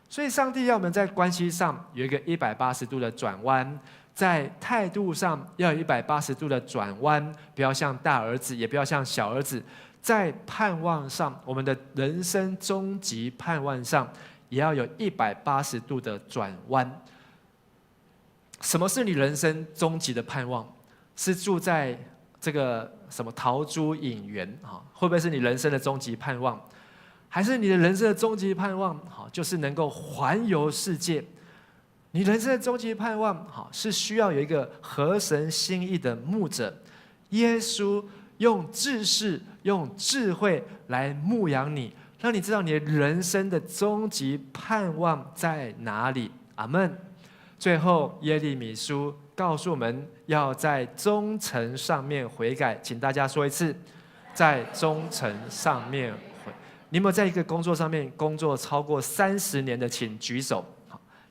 所以上帝要我们在关系上有一个180度的转弯，在态度上要有180度的转弯，不要像大儿子，也不要像小儿子。在盼望上，我们的人生终极盼望上，也要有180度的转弯。什么是你人生终极的盼望？是住在这个什么陶朱隐园会不会是你人生的终极盼望？还是你的人生的终极盼望就是能够环游世界？你人生的终极盼望是需要有一个合神心意的牧者，耶稣用知识、用智慧来牧养你，让你知道你的人生的终极盼望在哪里。阿们。最后，耶利米书告诉我们要在忠诚上面悔改，请大家说一次，在忠诚上面悔。你有没有在一个工作上面工作超过30年的，请举手。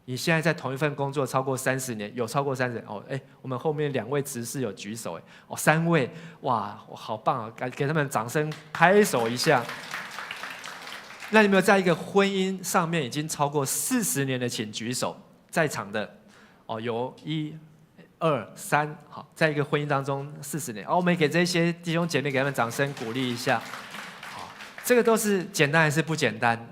你现在在同一份工作超过30年，有超过30年我们后面2位执事有举手3位，哇，好棒啊！给他们掌声拍手一下。那你有没有在一个婚姻上面已经超过40年的，请举手。在场的有1、2、3，好，在一个婚姻当中40年，我们给这些弟兄姐妹给他们掌声鼓励一下。好，这个都是简单还是不简单？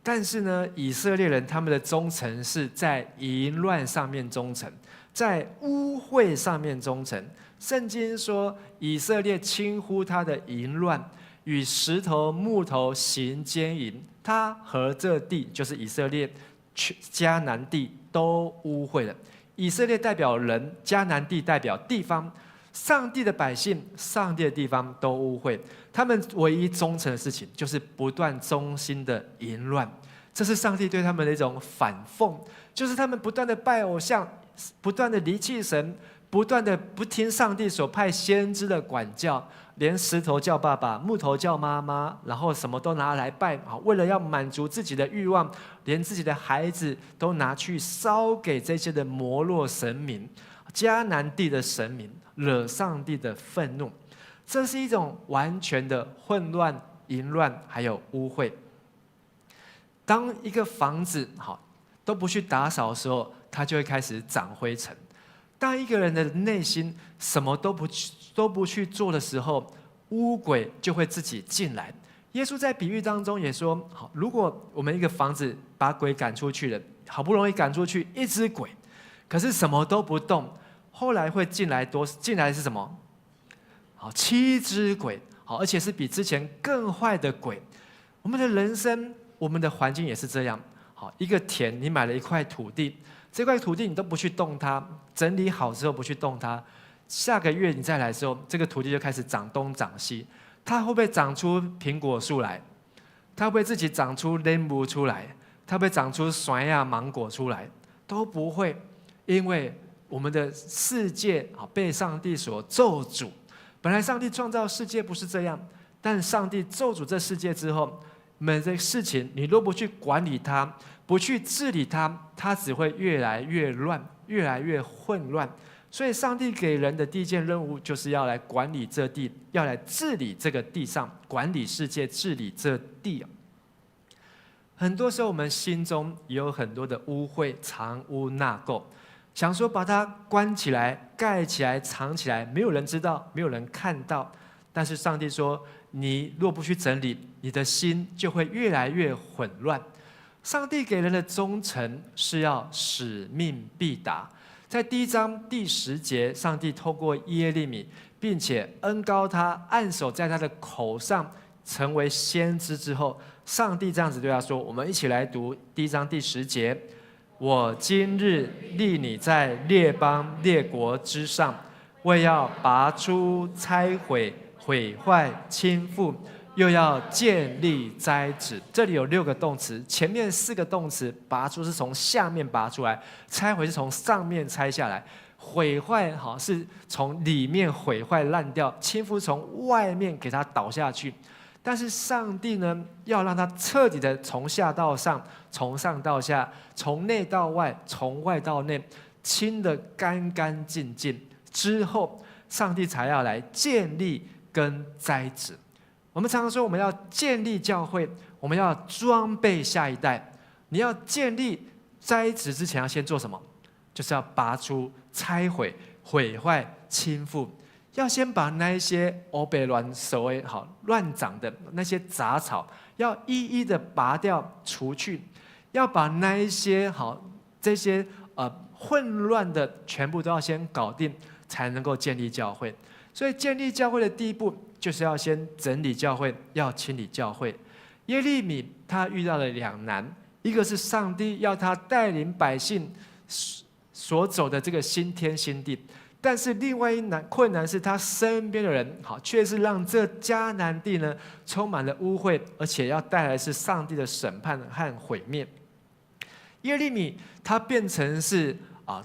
但是呢，以色列人他们的忠诚是在淫乱上面忠诚，在污秽上面忠诚。圣经说，以色列轻忽他的淫乱，与石头、木头行奸淫。他和这地就是以色列迦南地都污秽了。以色列代表人，迦南地代表地方。上帝的百姓，上帝的地方都污秽。他们唯一忠诚的事情，就是不断忠心的淫乱。这是上帝对他们的一种反讽，就是他们不断的拜偶像，不断的离弃神，不断的不听上帝所派先知的管教，连石头叫爸爸，木头叫妈妈，然后什么都拿来拜，为了要满足自己的欲望，连自己的孩子都拿去烧给这些的摩洛神明，迦南地的神明，惹上帝的愤怒。这是一种完全的混乱、淫乱，还有污秽。当一个房子都不去打扫的时候，它就会开始长灰尘。当一个人的内心什么都不去做的时候，污鬼就会自己进来。耶稣在比喻当中也说，如果我们一个房子把鬼赶出去了，好不容易赶出去一只鬼，可是什么都不动，后来会进来是什么？7只鬼，而且是比之前更坏的鬼。我们的人生，我们的环境也是这样。一个田，你买了一块土地，这块土地你都不去动它，整理好之后不去动它，下个月你再来的时候，这个土地就开始长东长西。它会不会长出苹果树来？它会不会自己长出莲雾出来？它会不会长出酸呀芒果出来？都不会，因为我们的世界被上帝所咒诅。本来上帝创造世界不是这样，但上帝咒诅这世界之后，每个事情你若不去管理它，不去治理它，它只会越来越乱，越来越混乱。所以上帝给人的第一件任务，就是要来管理这地，要来治理这个地上，管理世界，治理这地。很多时候我们心中也有很多的污秽，藏污纳垢，想说把它关起来、盖起来、藏起来，没有人知道，没有人看到。但是上帝说，你若不去整理，你的心就会越来越混乱。上帝给人的忠诚是要使命必达。在第1章第10节，上帝透过耶利米，并且恩膏他，按手在他的口上，成为先知之后，上帝这样子对他说，我们一起来读第1章第10节，我今日立你在列邦列国之上，为要拔出拆毁毁坏倾覆，又要建立栽植。这里有6个动词，前面4个动词，拔出是从下面拔出来，拆毁是从上面拆下来，毁坏是从里面毁坏烂掉，倾覆从外面给它倒下去。但是上帝呢，要让它彻底的从下到上，从上到下，从内到外，从外到内，清得干干净净之后，上帝才要来建立跟栽植。我们常常说，我们要建立教会，我们要装备下一代。你要建立栽植之前，要先做什么？就是要拔出、拆毁、毁坏、倾覆。要先把那一些欧北乱所谓乱长的那些杂草，要一一的拔掉、除去。要把那一些这些混乱的全部都要先搞定，才能够建立教会。所以建立教会的第一步，就是要先整理教会，要清理教会。耶利米他遇到了2难，一个是上帝要他带领百姓所走的这个新天新地，但是另外一困难是他身边的人却是让这迦南地呢充满了污秽，而且要带来是上帝的审判和毁灭。耶利米他变成是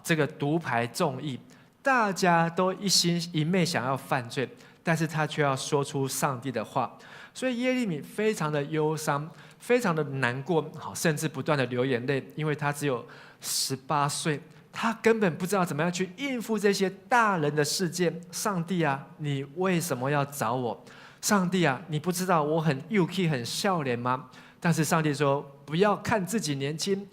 这个独排众议，大家都一心一昧想要犯罪，但是他却要说出上帝的话，所以耶利米非常的忧伤，非常的难过，甚至不断的流眼泪，因为他只有18岁，他根本不知道怎么样去应付这些大人的世界。上帝啊，你为什么要找我？上帝啊，你不知道我很幼气很笑脸吗？但是上帝说，不要看自己年轻，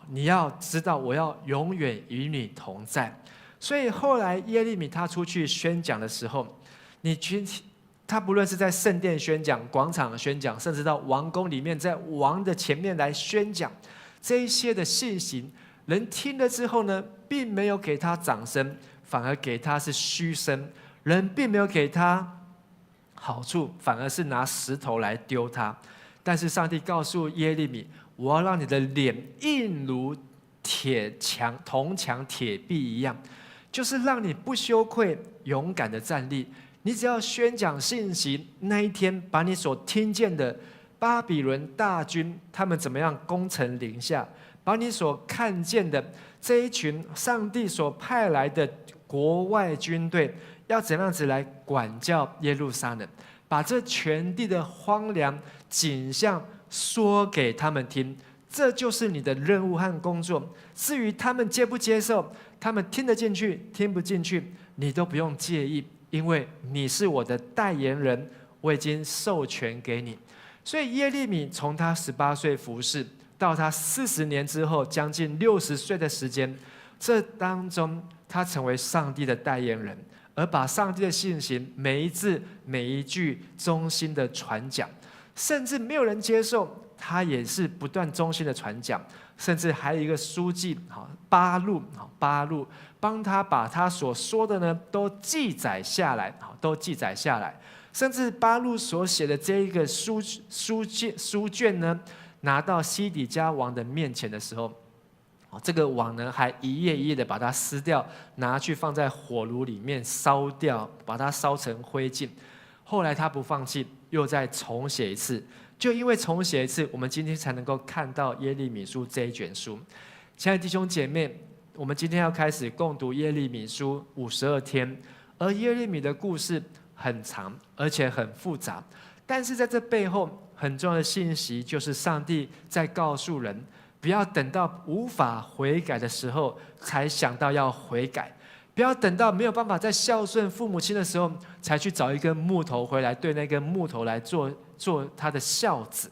你要知道我要永远与你同在。所以后来耶利米他出去宣讲的时候，他不论是在圣殿宣讲、广场宣讲，甚至到王宫里面，在王的前面来宣讲，这一些的信息，人听了之后呢，并没有给他掌声，反而给他是嘘声。人并没有给他好处，反而是拿石头来丢他。但是上帝告诉耶利米，我要让你的脸硬如铜墙铁壁一样，就是让你不羞愧，勇敢的站立。你只要宣讲信息，那一天把你所听见的巴比伦大军他们怎么样攻城凌下，把你所看见的这一群上帝所派来的国外军队要怎样子来管教耶路撒冷，把这全地的荒凉景象说给他们听，这就是你的任务和工作。至于他们接不接受，他们听得进去听不进去，你都不用介意，因为你是我的代言人，我已经授权给你。所以耶利米从他18岁服事到他40年之后，将近60岁的时间，这当中他成为上帝的代言人，而把上帝的信息每一字每一句忠心的传讲，甚至没有人接受，他也是不断忠心的传讲。甚至还有一个书记巴录帮他把他所说的呢都记载下来，甚至巴录所写的这一个书卷呢，拿到西底家王的面前的时候，这个王呢还一页一页的把它撕掉，拿去放在火炉里面烧掉，把它烧成灰烬。后来他不放弃，又再重写一次。就因为重写一次，我们今天才能够看到耶利米书这一卷书。亲爱的弟兄姐妹，我们今天要开始共读耶利米书52天，而耶利米的故事很长，而且很复杂，但是在这背后很重要的信息，就是上帝在告诉人，不要等到无法悔改的时候才想到要悔改，不要等到没有办法再孝顺父母亲的时候，才去找一根木头回来，对那根木头来做他的孝子。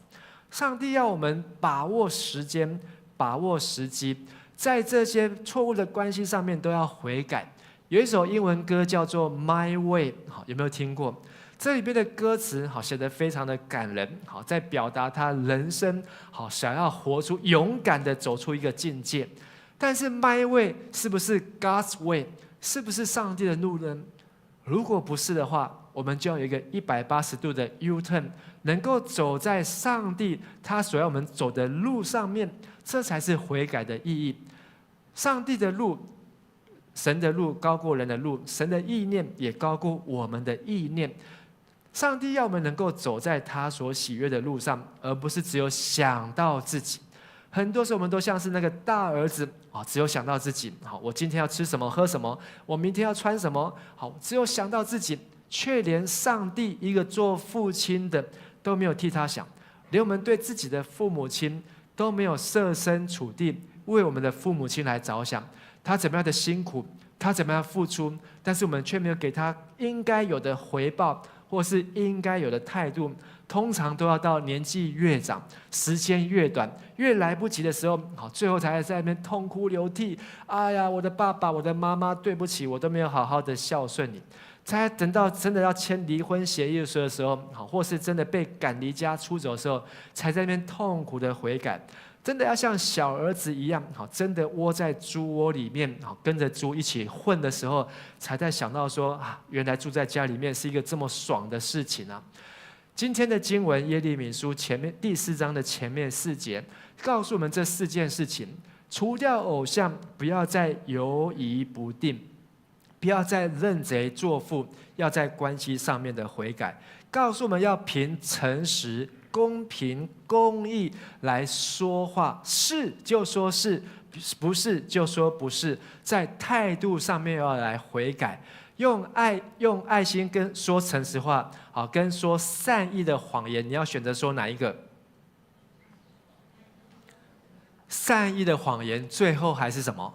上帝要我们把握时间，把握时机，在这些错误的关系上面都要悔改。有一首英文歌叫做 My Way， 有没有听过？这里边的歌词写得非常的感人，在表达他人生想要活出勇敢的走出一个境界。但是 My Way 是不是 God's Way？ 是不是上帝的路呢？如果不是的话，我们就要有一个180度的 U-turn， 能够走在上帝他所要我们走的路上面，这才是悔改的意义。上帝的路，神的路高过人的路，神的意念也高过我们的意念。上帝要我们能够走在他所喜悦的路上，而不是只有想到自己。很多时候我们都像是那个大儿子，只有想到自己，我今天要吃什么喝什么，我明天要穿什么，只有想到自己，却连上帝一个做父亲的都没有替他想，连我们对自己的父母亲都没有设身处地为我们的父母亲来着想，他怎么样的辛苦，他怎么样付出，但是我们却没有给他应该有的回报，或是应该有的态度。通常都要到年纪越长，时间越短，越来不及的时候，最后才在那边痛哭流涕。哎呀，我的爸爸，我的妈妈，对不起，我都没有好好的孝顺你。才等到真的要签离婚协议的时候，或是真的被赶离家出走的时候，才在那边痛苦的悔改。真的要像小儿子一样，真的窝在猪窝里面，跟着猪一起混的时候，才在想到说原来住在家里面是一个这么爽的事情啊。今天的经文耶利米书前面第4章的前面4节，告诉我们这4件事情：除掉偶像，不要再犹疑不定，不要再认贼作父，要在关系上面的悔改。告诉我们要凭诚实、公平、公义来说话，是就说是，不是就说不是，在态度上面要来悔改。用爱心跟说诚实话，跟说善意的谎言，你要选择说哪一个？善意的谎言最后还是什么？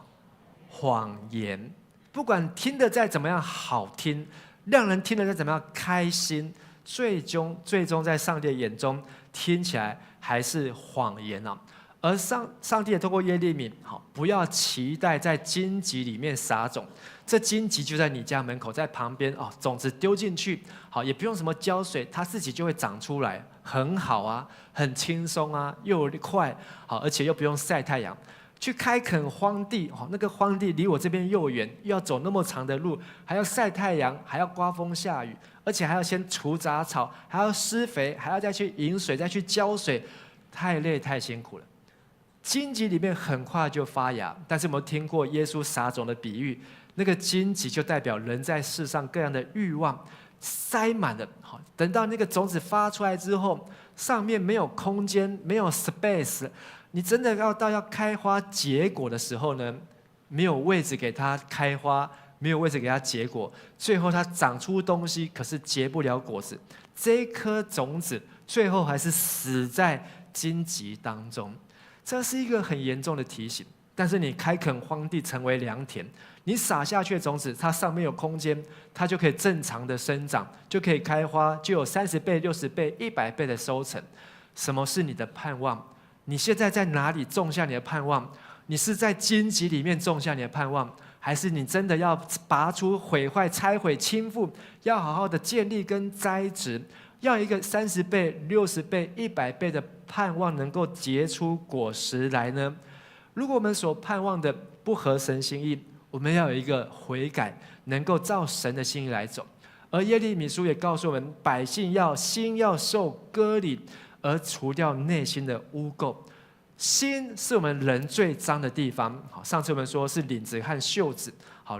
谎言。不管听得再怎么样好听，让人听得再怎么样开心，最终在上帝的眼中听起来还是谎言啊。而上帝也透过耶利米，不要期待在荆棘里面撒种，这荆棘就在你家门口，在旁边种子丢进去，也不用什么浇水，它自己就会长出来，很好啊，很轻松啊，又快，而且又不用晒太阳。去开垦荒地，那个荒地离我这边又远，又要走那么长的路，还要晒太阳，还要刮风下雨，而且还要先除杂草，还要施肥，还要再去引水，再去浇水，太累太辛苦了。荆棘里面很快就发芽，但是我们听过耶稣撒种的比喻，那个荆棘就代表人在世上各样的欲望塞满了。等到那个种子发出来之后，上面没有空间，没有 space， 你真的要开花结果的时候呢，没有位置给它开花，没有位置给它结果，最后它长出东西，可是结不了果子。这一颗种子最后还是死在荆棘当中。这是一个很严重的提醒。但是你开垦荒地成为良田，你撒下去的种子，它上面有空间，它就可以正常的生长，就可以开花，就有30倍、60倍、100倍的收成。什么是你的盼望？你现在在哪里种下你的盼望？你是在荆棘里面种下你的盼望，还是你真的要拔出、毁坏、拆毁、倾覆，要好好的建立跟栽植，要一个30倍、60倍、100倍的盼望能够结出果实来呢？如果我们所盼望的不合神心意，我们要有一个悔改，能够照神的心意来走。而耶利米书也告诉我们，百姓心要受割礼，而除掉内心的污垢。心是我们人最脏的地方。上次我们说是领子和袖子，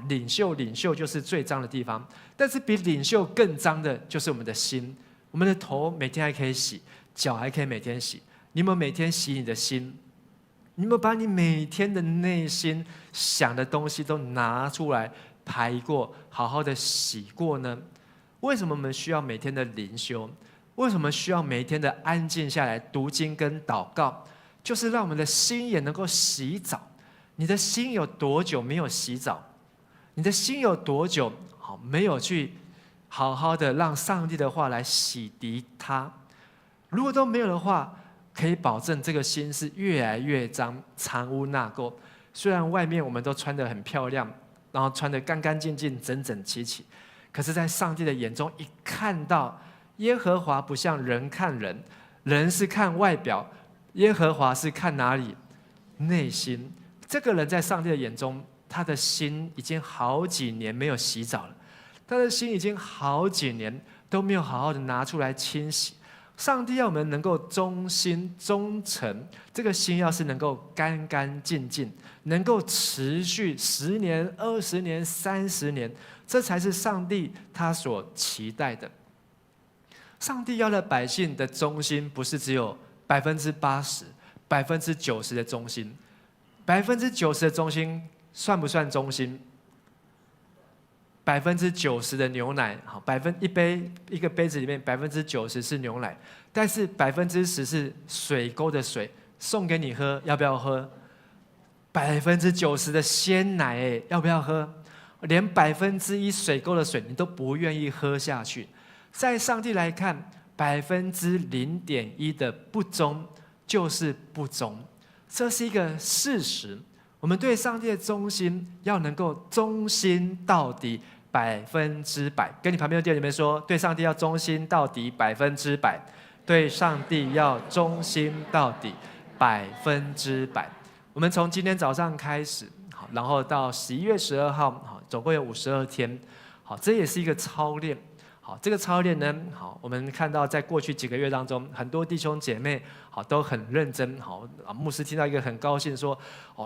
领袖就是最脏的地方。但是比领袖更脏的就是我们的心。我们的头每天还可以洗，脚还可以每天洗。你有没有每天洗你的心？你有没有把你每天的内心想的东西都拿出来排过，好好的洗过呢？为什么我们需要每天的灵修？为什么需要每天的安静下来读经跟祷告？就是让我们的心也能够洗澡。你的心有多久没有洗澡？你的心有多久没有去好好的让上帝的话来洗涤它？如果都没有的话，可以保证这个心是越来越脏，藏污纳垢。虽然外面我们都穿得很漂亮，然后穿得干干净净、整整齐齐，可是在上帝的眼中，一看到耶和华不像人看人，人是看外表，耶和华是看哪里？内心。这个人在上帝的眼中，他的心已经好几年没有洗澡了，他的心已经好几年都没有好好的拿出来清洗。上帝要我们能够忠心忠诚，这个心要是能够干干净净，能够持续10年、20年、30年，这才是上帝他所期待的。上帝要的百姓的忠心，不是只有80%、90%的忠心。90%的忠心算不算忠心？90%的牛奶，一个杯子里面90%是牛奶，但是10%是水沟的水，送给你喝，要不要喝？90%的鲜奶，要不要喝？连1%水沟的水你都不愿意喝下去。在上帝来看，0.1%的不忠就是不忠，这是一个事实。我们对上帝的忠心要能够忠心到底100%。跟你旁边的弟兄姐妹说，对上帝要忠心到底100%，对上帝要忠心到底100%。我们从今天早上开始，然后到11月12号，总共有52天，这也是一个操练。这个操练呢，我们看到在过去几个月当中，很多弟兄姐妹都很认真。牧师听到一个很高兴说，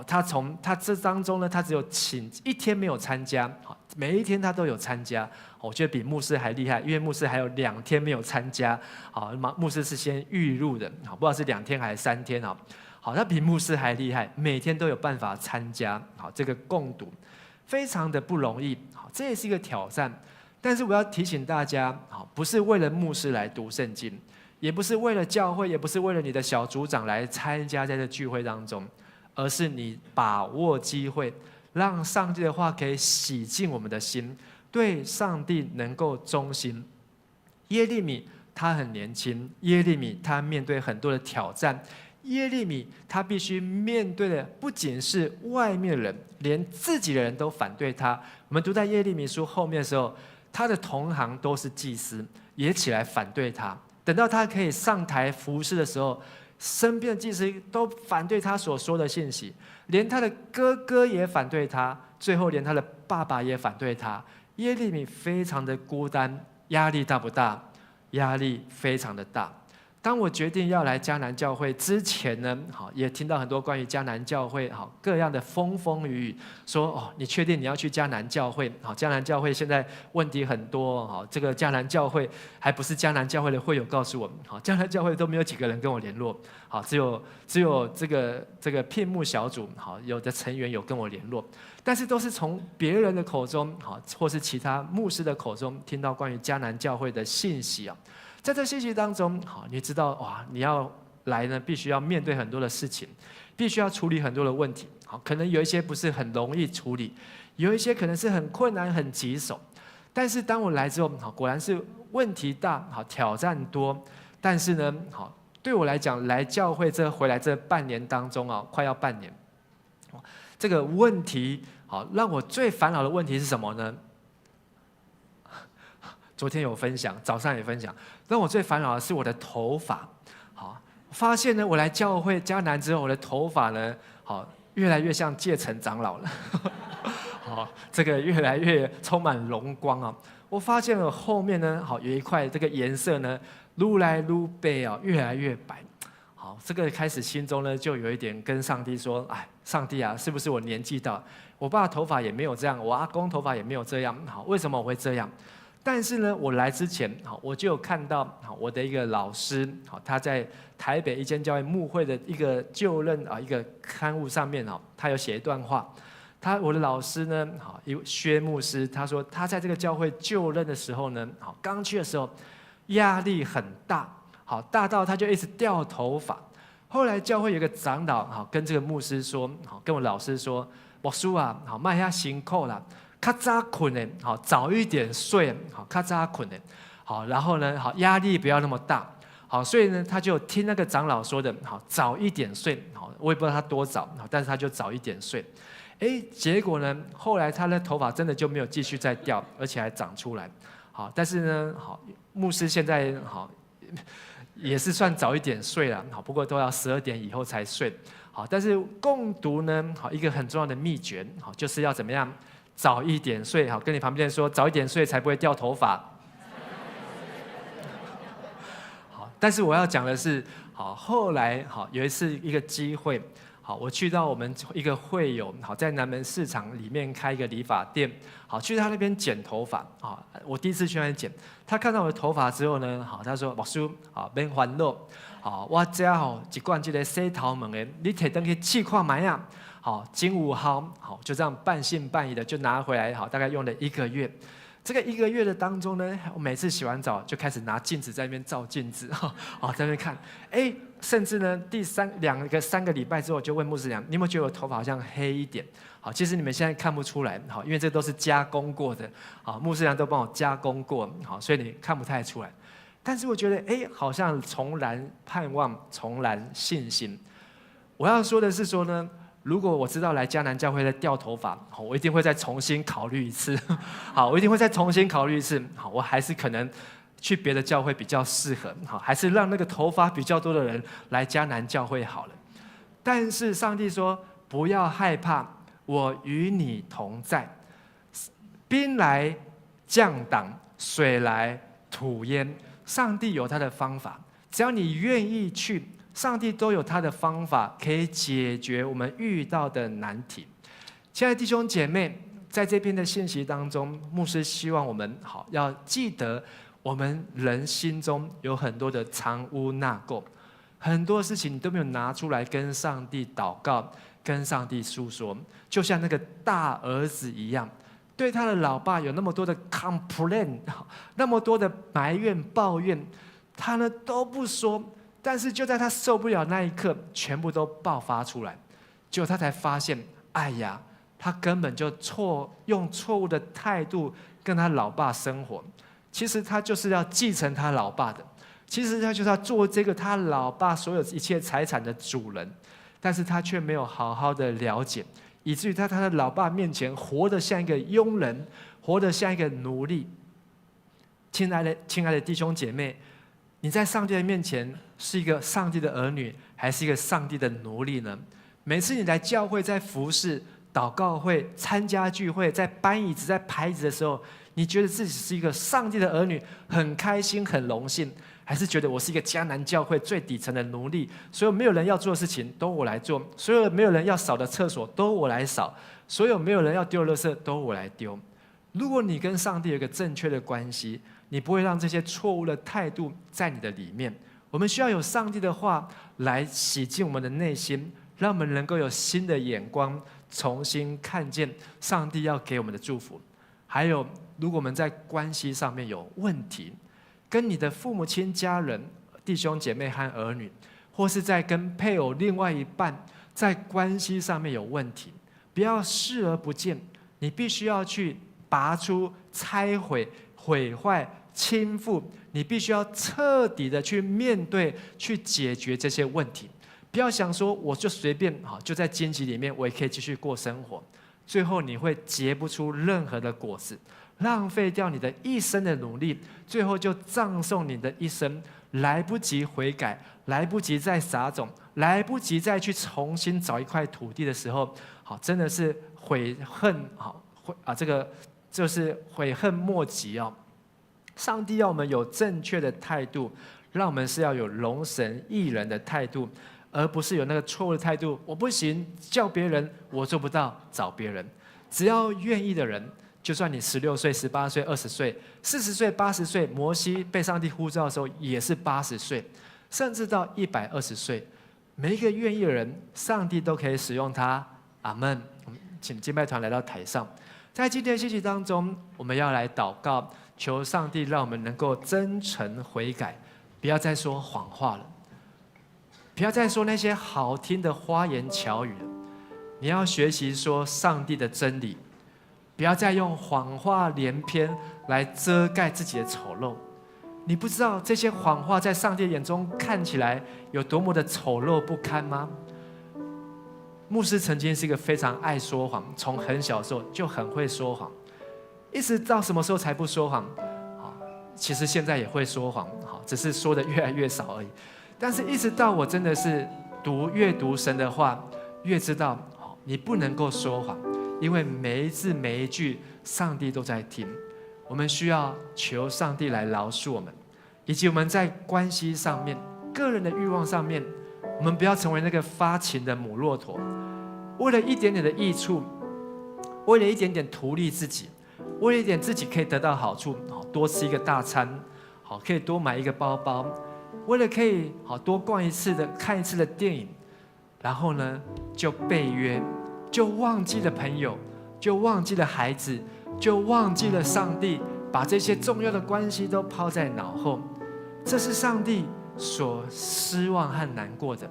他这当中呢，他只有请1天没有参加，每一天他都有参加。我觉得比牧师还厉害，因为牧师还有2天没有参加。牧师是先预录的，不知道是2天还是3天。他比牧师还厉害，每天都有办法参加。这个共读非常的不容易，这也是一个挑战。但是我要提醒大家，不是为了牧师来读圣经，也不是为了教会，也不是为了你的小组长来参加在这聚会当中，而是你把握机会，让上帝的话可以洗净我们的心，对上帝能够忠心。耶利米他很年轻，耶利米他面对很多的挑战，耶利米他必须面对的不仅是外面人，连自己的人都反对他。我们读在耶利米书后面的时候，他的同行都是祭司，也起来反对他。等到他可以上台服侍的时候，身边的祭司都反对他所说的信息，连他的哥哥也反对他，最后连他的爸爸也反对他。耶利米非常的孤单，压力大不大？压力非常的大。当我决定要来迦南教会之前呢，也听到很多关于迦南教会各样的风风雨雨，说你确定你要去迦南教会？迦南教会现在问题很多，这个迦南教会还不是迦南教会的会友告诉我们，迦南教会都没有几个人跟我联络，只有这个聘牧小组，有的成员有跟我联络，但是都是从别人的口中，或是其他牧师的口中听到关于迦南教会的信息啊。在这信息当中，你知道你要来呢，必须要面对很多的事情，必须要处理很多的问题。可能有一些不是很容易处理，有一些可能是很困难、很棘手。但是当我来之后，果然是问题大，挑战多。但是呢，对我来讲，来教会回来这半年当中快要半年，这个问题让我最烦恼的问题是什么呢？昨天有分享，早上也分享。让我最烦恼的是我的头发。发现呢，我来教会迦南之后，我的头发呢，越来越像介成长老了。这个越来越充满荣光啊！我发现了后面呢，有一块这个颜色呢，愈来愈白越来越白。这个开始心中呢，就有一点跟上帝说：“哎，上帝啊，是不是我年纪大？我爸头发也没有这样，我阿公头发也没有这样，为什么我会这样？”但是呢，我来之前，我就有看到我的一个老师，他在台北一间教会牧会的一个就任一个刊物上面，他有写一段话。我的老师呢，薛牧师，他说他在这个教会就任的时候呢，刚去的时候压力很大，大到他就一直掉头发。后来教会有一个长老，跟这个牧师说，跟我老师说：“牧师啊，卖下辛苦啦。较早困的，早一点睡，较早困的，然后呢，压力不要那么大，所以呢，他就听那个长老说的，早一点睡，我也不知道他多早，但是他就早一点睡，结果呢，后来他的头发真的就没有继续再掉，而且还长出来，但是呢，牧师现在也是算早一点睡了，不过都要12点以后才睡，但是共读呢，一个很重要的秘诀，就是要怎么样？早一点睡，跟你旁边的人说，早一点睡才不会掉头发。但是我要讲的是，后来有一次一个机会，我去到我们一个会友，在南门市场里面开一个理发店，去他那边剪头发，我第一次去那边剪，他看到我的头发之后呢，他说：“牧师，免烦恼，我这一罐这个洗头毛的，你摕回去试看卖啊。”金5毫，就这样半信半疑的就拿回来，大概用了1个月。这个1个月的当中呢，我每次洗完澡就开始拿镜子在那边照镜子，在那边看，甚至呢，第3个礼拜之后，就问牧师娘：“你有没有觉得我头发好像黑一点？”其实你们现在看不出来，因为这都是加工过的，牧师娘都帮我加工过，所以你看不太出来。但是我觉得，好像重燃盼望，重燃信心。我要说的是说呢。如果我知道来迦南教会在掉头发，我一定会再重新考虑一次。我一定会再重新考虑一次。我还是可能去别的教会比较适合。还是让那个头发比较多的人来迦南教会好了。但是上帝说不要害怕，我与你同在。兵来将挡，水来土淹。上帝有他的方法，只要你愿意去。上帝都有他的方法可以解决我们遇到的难题。亲爱的弟兄姐妹，在这篇的信息当中，牧师希望我们要记得，我们人心中有很多的藏污纳垢，很多事情你都没有拿出来跟上帝祷告，跟上帝诉说。就像那个大儿子一样，对他的老爸有那么多的 complain， 那么多的埋怨抱怨，他呢都不说。但是就在他受不了那一刻，全部都爆发出来，结果他才发现，哎呀，他根本就用错误的态度跟他老爸生活。其实他就是要继承他老爸的，其实他就是要做这个他老爸所有一切财产的主人，但是他却没有好好的了解，以至于他的老爸面前活得像一个佣人，活得像一个奴隶。亲爱的弟兄姐妹。你在上帝的面前是一个上帝的儿女，还是一个上帝的奴隶呢？每次你来教会，在服侍、祷告会、参加聚会，在搬椅子、在排椅子的时候，你觉得自己是一个上帝的儿女，很开心、很荣幸，还是觉得我是一个迦南教会最底层的奴隶，所有没有人要做的事情都我来做，所有没有人要扫的厕所都我来扫，所有没有人要丢的垃圾都我来丢？如果你跟上帝有一个正确的关系，你不会让这些错误的态度在你的里面。我们需要有上帝的话来洗净我们的内心，让我们能够有新的眼光，重新看见上帝要给我们的祝福。还有，如果我们在关系上面有问题，跟你的父母亲、家人、弟兄姐妹和儿女，或是在跟配偶另外一半在关系上面有问题，不要视而不见，你必须要去拔出、拆毁、毁坏、倾覆，你必须要彻底的去面对、去解决这些问题。不要想说我就随便就在荆棘里面，我也可以继续过生活，最后你会结不出任何的果子，浪费掉你的一生的努力，最后就葬送你的一生，来不及悔改，来不及再撒种，来不及再去重新找一块土地的时候，真的是悔恨这个就是悔恨莫及哦。上帝要我们有正确的态度，让我们是要有容神益人的态度，而不是有那个错误的态度。我不行，叫别人；我做不到，找别人。只要愿意的人，就算你16岁、18岁、20岁、40岁、80岁，摩西被上帝呼召的时候也是80岁，甚至到120岁。每一个愿意的人，上帝都可以使用他。阿们。请敬拜团来到台上。在今天的信息当中，我们要来祷告，求上帝让我们能够真诚悔改，不要再说谎话了，不要再说那些好听的花言巧语了。你要学习说上帝的真理，不要再用谎话连篇来遮盖自己的丑陋。你不知道这些谎话在上帝眼中看起来有多么的丑陋不堪吗？牧师曾经是一个非常爱说谎，从很小的时候就很会说谎，一直到什么时候才不说谎？其实现在也会说谎，只是说的越来越少而已。但是一直到我真的是越读神的话，越知道你不能够说谎，因为每一字每一句上帝都在听。我们需要求上帝来饶恕我们，以及我们在关系上面、个人的欲望上面，我们不要成为那个发情的母骆驼，为了一点点的益处，为了一点点图利自己，为了一点自己可以得到好处，多吃一个大餐，可以多买一个包包，为了可以多逛一次的、看一次的电影，然后呢就背约，就忘记了朋友，就忘记了孩子，就忘记了上帝，把这些重要的关系都抛在脑后。这是上帝所失望和难过的。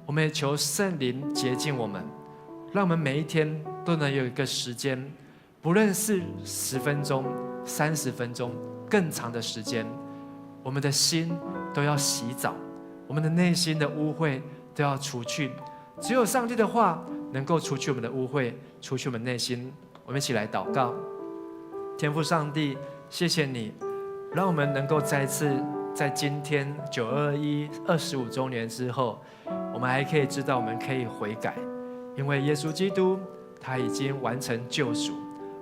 我们也求圣灵洁净我们，让我们每一天都能有一个时间，不论是10分钟、30分钟、更长的时间，我们的心都要洗澡，我们的内心的污秽都要除去。只有上帝的话能够除去我们的污秽，除去我们内心。我们一起来祷告。天父上帝，谢谢你，让我们能够再次在今天921 25周年之后，我们还可以知道我们可以悔改，因为耶稣基督他已经完成救赎，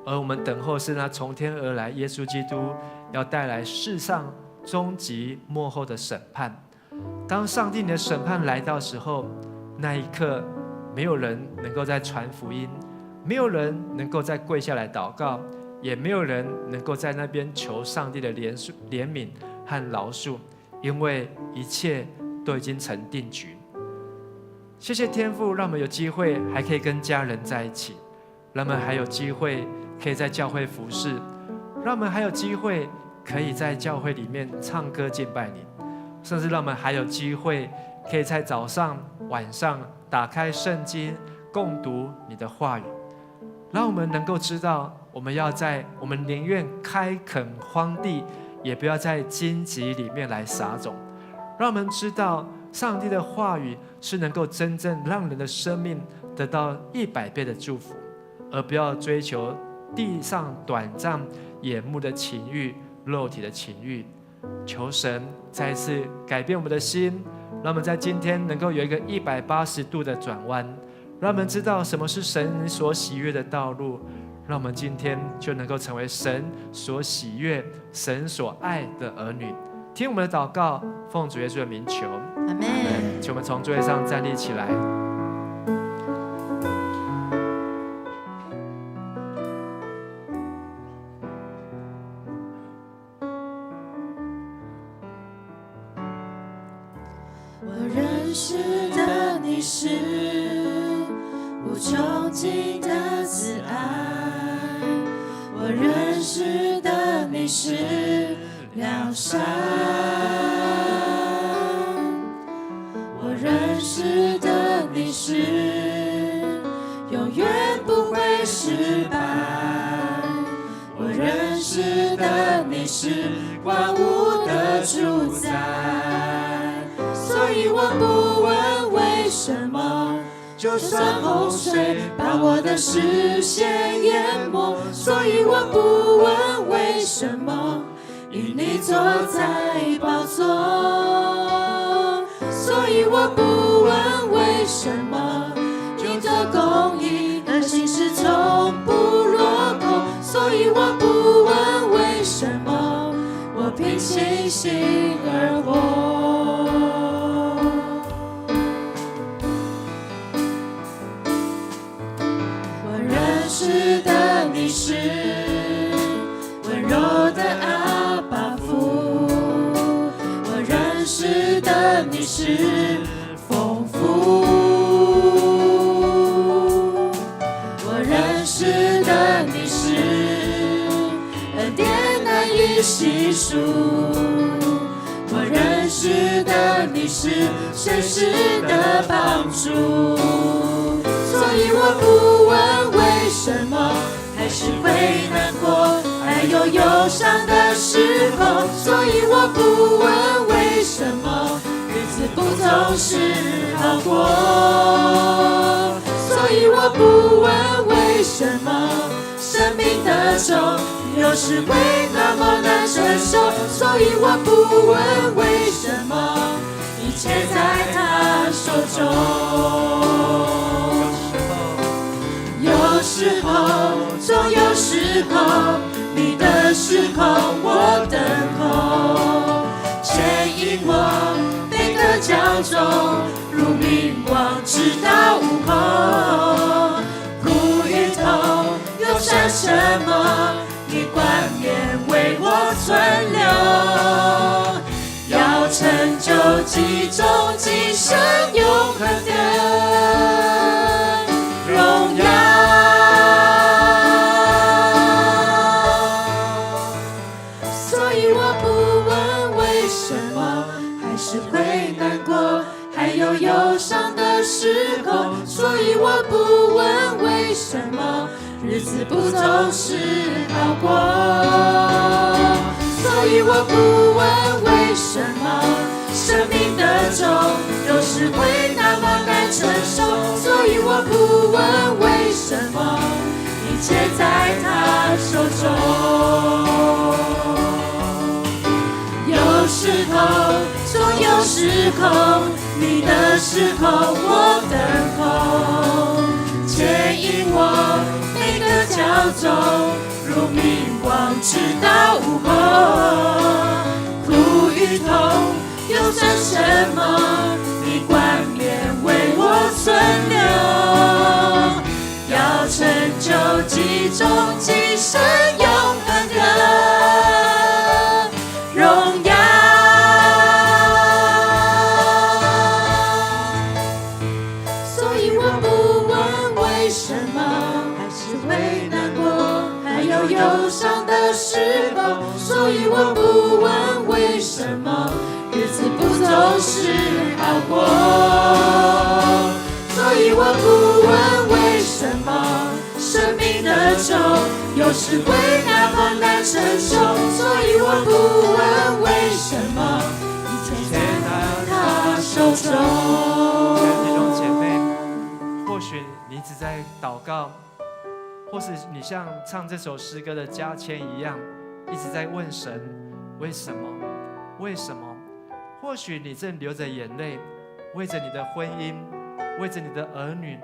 而我们等候是那从天而来耶稣基督要带来世上终极末后的审判。当上帝你的审判来到时候，那一刻没有人能够再传福音，没有人能够再跪下来祷告，也没有人能够在那边求上帝的怜悯和饶恕，因为一切都已经成定局。谢谢天父，让我们有机会还可以跟家人在一起，让我们还有机会可以在教会服侍，让我们还有机会可以在教会里面唱歌敬拜你，甚至让我们还有机会可以在早上晚上打开圣经共读你的话语，让我们能够知道我们宁愿开垦荒地，也不要在荆棘里面来撒种。让我们知道上帝的话语是能够真正让人的生命得到100倍的祝福，而不要追求地上短暂眼目的情欲、肉体的情欲。求神再一次改变我们的心，让我们在今天能够有一个180度的转弯，让我们知道什么是神所喜悦的道路，让我们今天就能够成为神所喜悦、神所爱的儿女。听我们的祷告，奉主耶稣的名求，阿们。请我们从座位上站立起来。我认识的你是无穷尽的慈爱，我认识的你是良善，我认识的你是永远不会失败，我认识的你是万物的主宰，所以我不问为什么，就算洪水把我的视线淹没，所以我不问为什么，因你坐在宝座，所以我不问为什么，你的公义和信实从不落空，所以我不问为什么，我凭信心而活。我认识的你是温柔的阿爸父，我认识的你是丰富，我认识的你是恩典难以细数，我认识的你是随时的帮助，所以我不问为什么，还是会难过，还有忧伤的时候，所以我不问为什么，日子不总是好过，所以我不问为什么，生命的重有时会那么难承受，所以我不问为什么，一切在他手中。有时候，总有时候，你的时候我等候，牵引我每个角中，如明光直到午后。苦与痛，忧伤什么，你冠冕为我存留，要成就极终极生永恒的荣耀。是会难过，还有忧伤的时候，所以我不问为什么，日子不总是好过，所以我不问为什么，生命的重有时会那么难承受，所以我不问为什么，一切在他手中。有时候，总有时候，你的时候我等候，牵引我每个角中，如明光直到午后。苦与痛，忧伤什么，你冠冕为我存留，要成就极终极生永恒的荣耀。所以我不问为什么，还是会难过，还有忧伤的时候，所以我不问为什么，日子不总是好过，所以我不问为什么，生命的重有时会那么难承受，所以我不问为什么，一切在他手中。弟兄姐妹，或许你一直在祷告，或是你像唱这首诗歌的嘉谦一样，一直在问神为什么。为什么？或许你正流着眼泪，为着你的婚姻，为着你的儿女，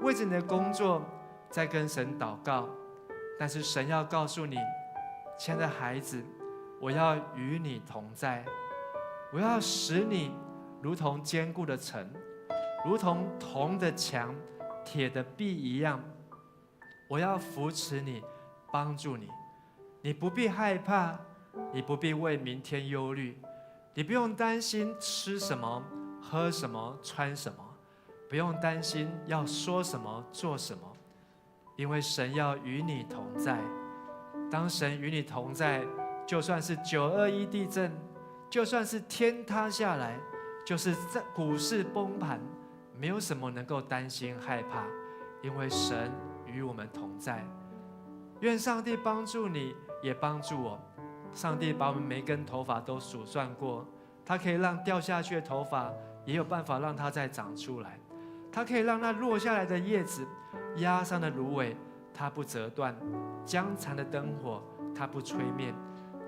为着你的工作，在跟神祷告。但是神要告诉你，亲爱的孩子，我要与你同在，我要使你如同坚固的城，如同铜的墙、铁的壁一样。我要扶持你，帮助你，你不必害怕，你不必为明天忧虑，你不用担心吃什么、喝什么、穿什么，不用担心要说什么、做什么，因为神要与你同在。当神与你同在，就算是921地震，就算是天塌下来，就是在股市崩盘，没有什么能够担心害怕，因为神与我们同在。愿上帝帮助你，也帮助我。上帝把我们每根头发都数算过，他可以让掉下去的头发也有办法让它再长出来，他可以让那落下来的叶子、压伤的芦苇它不折断，将残的灯火它不吹灭。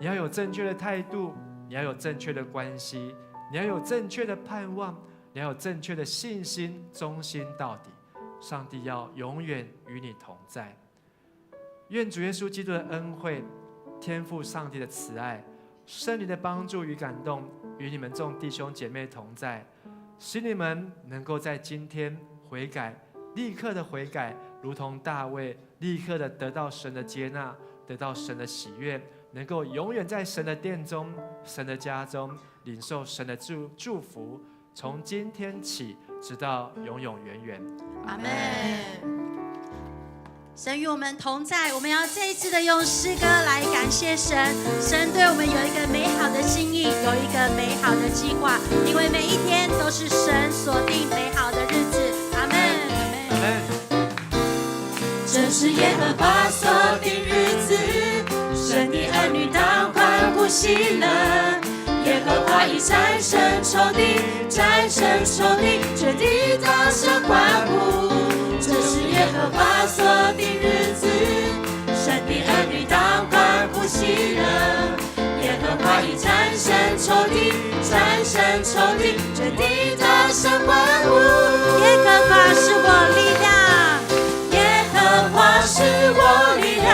你要有正确的态度，你要有正确的关系，你要有正确的盼望，你要有正确的信心，忠心到底。上帝要永远与你同在。愿主耶稣基督的恩惠、天父上帝的慈爱、圣灵的帮助与感动，与你们众弟兄姐妹同在，使你们能够在今天悔改，立刻的悔改，如同大卫立刻的得到神的接纳，得到神的喜悦，能够永远在神的殿中、神的家中领受神的祝福，从今天起直到永永远远。阿们。神与我们同在，我们要再一次的用诗歌来感谢神。神对我们有一个美好的心意，有一个美好的计划，因为每一天都是神所定美好的日子。阿们。阿们。这是耶和华所定日子，神的儿女当欢呼喜乐。耶和华已战胜仇敌，战胜仇敌，全地大声欢呼。这是耶和华所定日子，神的儿女当欢呼喜乐。耶和华已战胜仇敌，战胜仇敌，全地大声欢呼。耶和华是我力量，耶和华是我力量，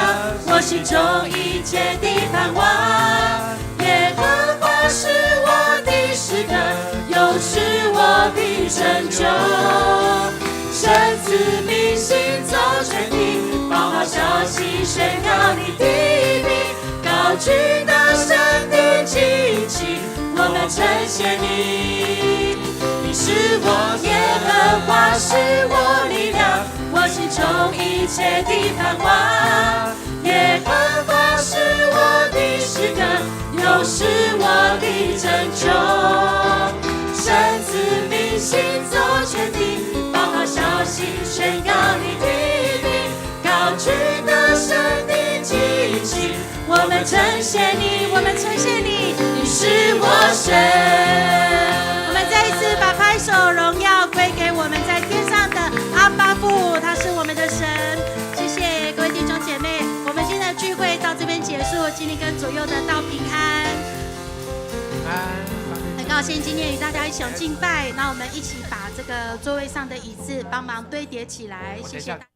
我心中一切的盼望。耶和华是我的诗歌，又是我的拯救。神子民行走全地，报好消息宣告你的名，高举大声的旌旗，我们称谢你。你是我，耶和华是我力量，我心中一切的盼望。耶和华是我的诗歌，又是我的拯救。神子民行走全地，报好消息宣告你的名，高举大声的旌旗，我们称谢你，我们称谢你，你是我神。我们再一次把拍手荣耀归给我们在天上的阿爸父，他是我们的神。谢谢各位弟兄姐妹，我们今天的聚会到这边结束，请你跟左右的道平安。很高兴今天与大家一起敬拜，那我们一起把这个座位上的椅子帮忙堆叠起来，谢谢大家。